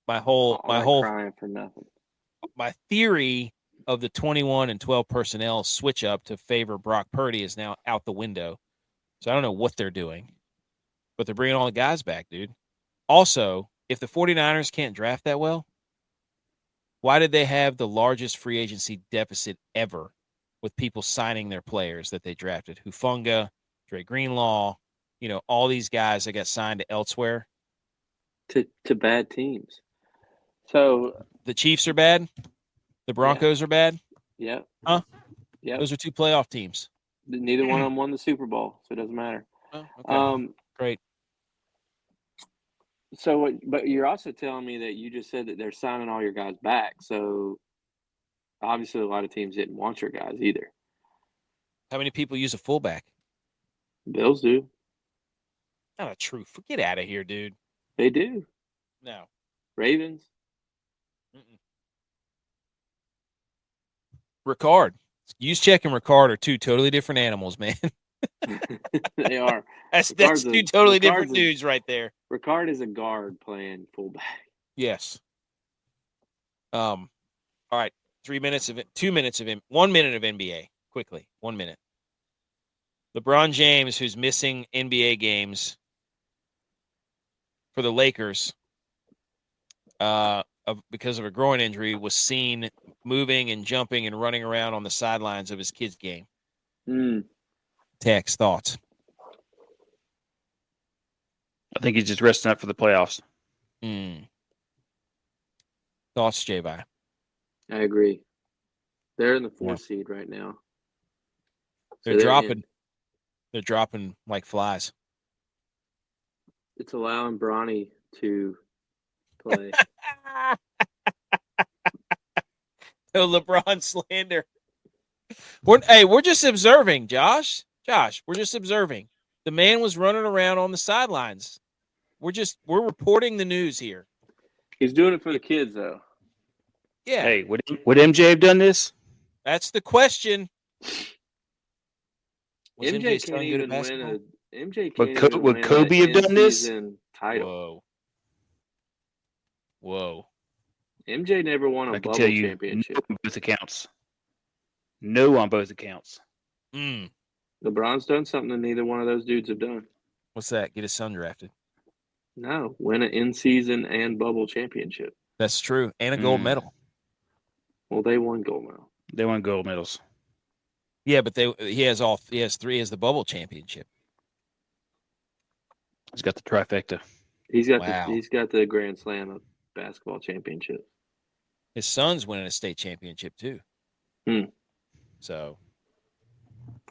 [SPEAKER 3] crying for nothing.
[SPEAKER 1] My theory of the 21 and 12 personnel switch up to favor Brock Purdy is now out the window. So I don't know what they're doing, but they're bringing all the guys back, dude. Also, if the 49ers can't draft that well, why did they have the largest free agency deficit ever with people signing their players that they drafted? Hufanga, Dre Greenlaw, all these guys that got signed to elsewhere.
[SPEAKER 3] To bad teams. So
[SPEAKER 1] the Chiefs are bad. The Broncos are bad.
[SPEAKER 3] Yep.
[SPEAKER 1] Huh?
[SPEAKER 3] Yeah.
[SPEAKER 1] Those are two playoff teams.
[SPEAKER 3] Neither one of them won the Super Bowl, so it doesn't matter.
[SPEAKER 1] Oh, okay. Great.
[SPEAKER 3] So, but you're also telling me that you just said that they're signing all your guys back. So obviously a lot of teams didn't want your guys either.
[SPEAKER 1] How many people use a fullback?
[SPEAKER 3] Bills do.
[SPEAKER 1] Not a true. Get out of here, dude.
[SPEAKER 3] They do.
[SPEAKER 1] No.
[SPEAKER 3] Ravens.
[SPEAKER 1] Ricard. Juszczyk and Ricard are two totally different animals, man.
[SPEAKER 3] They are.
[SPEAKER 1] That's two totally different dudes right there.
[SPEAKER 3] Ricard is a guard playing fullback.
[SPEAKER 1] Yes. All right. 3 minutes of it. 2 minutes of him. 1 minute of NBA. Quickly. 1 minute. LeBron James, who's missing NBA games for the Lakers, because of a groin injury, was seen moving and jumping and running around on the sidelines of his kids' game. Tex, thoughts?
[SPEAKER 5] I think he's just resting up for the playoffs.
[SPEAKER 1] Thoughts, J-Vi?
[SPEAKER 3] I agree. They're in the 4th seed right now.
[SPEAKER 1] They're dropping. They're dropping like flies.
[SPEAKER 3] It's allowing Bronny to play.
[SPEAKER 1] No LeBron slander. We're just observing, Josh. We're just observing. The man was running around on the sidelines. We're reporting the news here.
[SPEAKER 3] He's doing it for the kids, though.
[SPEAKER 1] Yeah.
[SPEAKER 5] Hey, would MJ have done this?
[SPEAKER 1] That's the question. Was
[SPEAKER 3] MJ
[SPEAKER 1] son
[SPEAKER 3] can't
[SPEAKER 1] good at
[SPEAKER 3] even
[SPEAKER 1] basketball?
[SPEAKER 3] win MJ can't
[SPEAKER 5] Would Kobe have done this?
[SPEAKER 3] Title.
[SPEAKER 1] Whoa.
[SPEAKER 3] MJ never won a
[SPEAKER 5] I can
[SPEAKER 3] bubble
[SPEAKER 5] tell you
[SPEAKER 3] championship.
[SPEAKER 5] no on both accounts. No on both accounts.
[SPEAKER 3] LeBron's done something that neither one of those dudes have done.
[SPEAKER 1] What's that? Get his son drafted.
[SPEAKER 3] No, win an in-season and bubble championship.
[SPEAKER 1] That's true. And a gold medal.
[SPEAKER 3] Well, they won gold medal.
[SPEAKER 5] They won gold medals.
[SPEAKER 1] Yeah, but he has 3. He has the bubble championship.
[SPEAKER 5] He's got the trifecta.
[SPEAKER 3] He's got the Grand Slam of basketball championship.
[SPEAKER 1] His son's winning a state championship too. So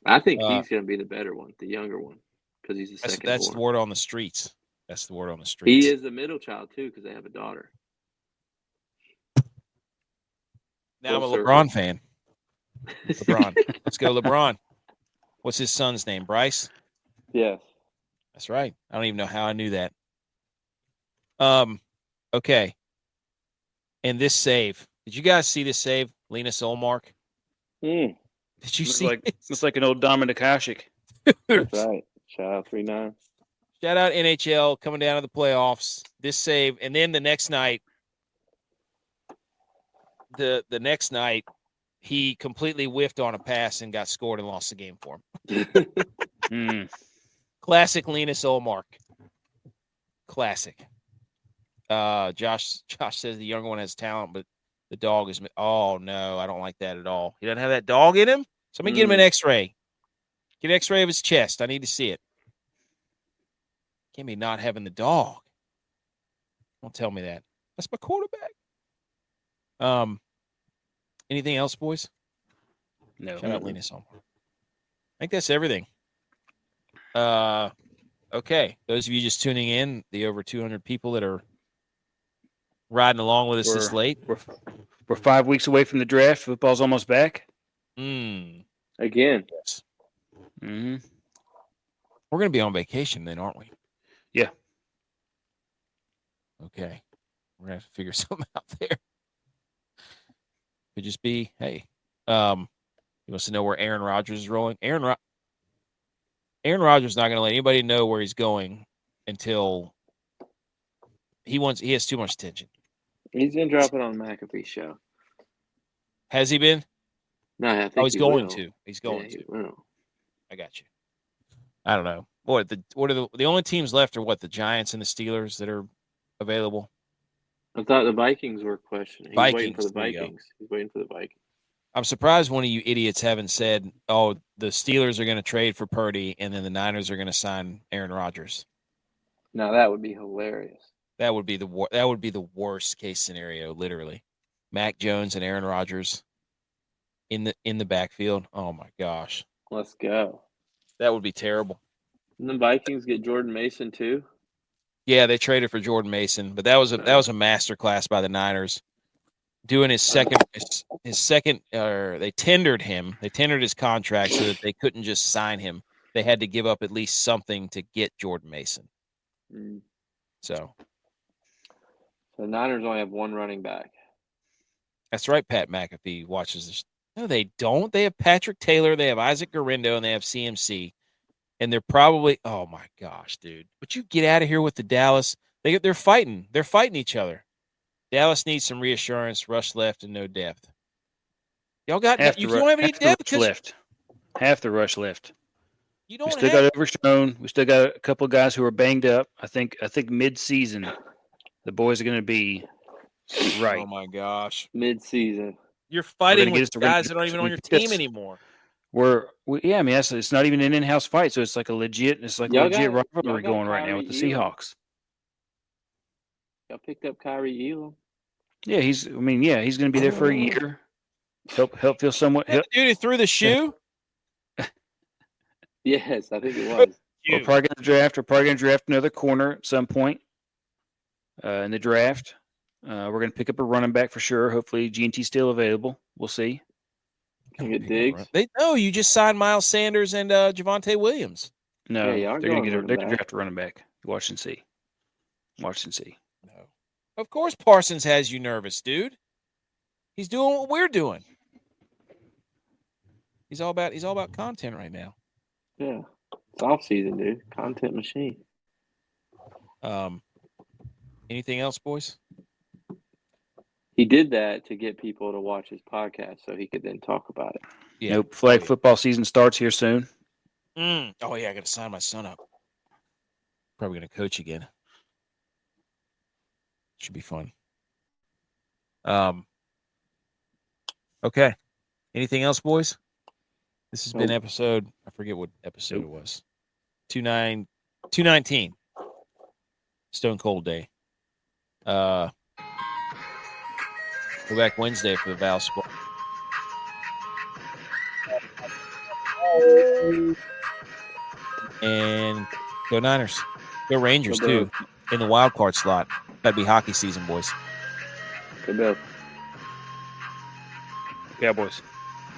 [SPEAKER 3] I think he's going to be the better one, the younger one, because he's the second.
[SPEAKER 1] That's the word on the streets. That's the word on the streets.
[SPEAKER 3] He is the middle child too, because they have a daughter.
[SPEAKER 1] Now I'm a LeBron fan. LeBron. Let's go, LeBron. What's his son's name? Bryce?
[SPEAKER 3] Yes.
[SPEAKER 1] That's right. I don't even know how I knew that. Okay. And this save. Did you guys see this save? Linus Olmark? Did you see it?
[SPEAKER 5] Looks like an old Dominic Hasek.
[SPEAKER 3] That's right. Shout out 3-9.
[SPEAKER 1] Shout out NHL coming down to the playoffs. This save. And then the next night, he completely whiffed on a pass and got scored and lost the game for him. Classic Linus Olmark. Classic. Josh says the younger one has talent, but the dog is. Oh no, I don't like that at all. He doesn't have that dog in him. Somebody get him an X-ray. Get an X-ray of his chest. I need to see it. Can't be not having the dog. Don't tell me that. That's my quarterback. Anything else, boys?
[SPEAKER 5] No.
[SPEAKER 1] Shout out Linus Olmark. I think that's everything. Okay. Those of you just tuning in, the over 200 people that are riding along with us this late.
[SPEAKER 5] We're 5 weeks away from the draft. Football's almost back.
[SPEAKER 3] Again.
[SPEAKER 1] Yes.
[SPEAKER 5] Mm-hmm.
[SPEAKER 1] We're going to be on vacation then, aren't we?
[SPEAKER 5] Yeah.
[SPEAKER 1] Okay. We're going to have to figure something out there. Could just be, hey, he wants to know where Aaron Rodgers is rolling. Aaron Rodgers is not going to let anybody know where he's going until he has too much attention.
[SPEAKER 3] He's going to drop it on McAfee's show.
[SPEAKER 1] Has he been?
[SPEAKER 3] No, I think
[SPEAKER 1] he's going to. He's going to.
[SPEAKER 3] Will.
[SPEAKER 1] I got you. I don't know. What are the only teams left are what, the Giants and the Steelers that are available?
[SPEAKER 3] I thought the Vikings were questioning. He's waiting for the
[SPEAKER 1] Vikings.
[SPEAKER 3] He's waiting for the Vikings.
[SPEAKER 1] I'm surprised one of you idiots haven't said, oh, the Steelers are going to trade for Purdy and then the Niners are going to sign Aaron Rodgers.
[SPEAKER 3] Now that would be hilarious.
[SPEAKER 1] That would be the worst case scenario, literally. Mac Jones and Aaron Rodgers in the backfield. Oh my gosh.
[SPEAKER 3] Let's go.
[SPEAKER 1] That would be terrible.
[SPEAKER 3] And the Vikings get Jordan Mason too?
[SPEAKER 1] Yeah, they traded for Jordan Mason, but that was a masterclass by the Niners. Doing his second, they tendered him. They tendered his contract so that they couldn't just sign him. They had to give up at least something to get Jordan Mason. So
[SPEAKER 3] the Niners only have one running back.
[SPEAKER 1] That's right. Pat McAfee watches this. No, they don't. They have Patrick Taylor. They have Isaac Guerrero, and they have CMC. And they're probably, oh my gosh, dude! Would you get out of here with the Dallas? They're fighting. They're fighting each other. Dallas needs some reassurance. Rush left and no depth. Y'all got you don't have any depth
[SPEAKER 5] left. Half the rush left.
[SPEAKER 1] You don't.
[SPEAKER 5] We still got Overshown. We still got a couple of guys who are banged up. I think mid-season, the boys are going to be Right.
[SPEAKER 1] Oh my gosh.
[SPEAKER 3] Mid-season.
[SPEAKER 1] You're fighting
[SPEAKER 5] get
[SPEAKER 1] with
[SPEAKER 5] us to ring
[SPEAKER 1] guys that aren't even on
[SPEAKER 5] we
[SPEAKER 1] your
[SPEAKER 5] picked
[SPEAKER 1] team
[SPEAKER 5] us-
[SPEAKER 1] anymore.
[SPEAKER 5] Yeah, I mean, it's not even an in-house fight, so it's like a legit
[SPEAKER 3] Y'all
[SPEAKER 5] legit
[SPEAKER 3] got
[SPEAKER 5] rivalry going right now with the
[SPEAKER 3] Kyrie Elam.
[SPEAKER 5] Seahawks.
[SPEAKER 3] Y'all picked up Kyrie Elam.
[SPEAKER 5] Yeah, he's going to be there for a year. Help feel somewhat.
[SPEAKER 1] Is that the dude who threw the shoe?
[SPEAKER 3] Yes, I think it was.
[SPEAKER 5] We're probably going to draft. We're probably going to draft another corner at some point in the draft. We're going to pick up a running back for sure. Hopefully, G&T's still available. We'll see.
[SPEAKER 3] Can get Diggs.
[SPEAKER 1] You just signed Miles Sanders and Javonte Williams.
[SPEAKER 5] No,
[SPEAKER 3] Yeah, y'all are
[SPEAKER 5] they're going
[SPEAKER 3] going
[SPEAKER 5] to
[SPEAKER 3] running back.
[SPEAKER 5] draft a running back. Watch and see. Watch and see.
[SPEAKER 1] No. Of course Parsons has you nervous, dude. He's doing what we're doing. He's all about content right now.
[SPEAKER 3] Yeah. It's off season, dude. Content machine.
[SPEAKER 1] Anything else, boys?
[SPEAKER 3] He did that to get people to watch his podcast so he could then talk about it.
[SPEAKER 1] Yeah.
[SPEAKER 5] Nope. Flag football season starts here soon.
[SPEAKER 1] Oh yeah, I got to sign my son up. Probably going to coach again. Should be fun. Okay. Anything else, boys? This has been episode. I forget what episode it was. 219. Stone Cold Day. Go back Wednesday for the Val Sport. And go Niners. Go Rangers, too, in the wild card slot. That'd be hockey season, boys.
[SPEAKER 3] Good enough.
[SPEAKER 5] Cowboys.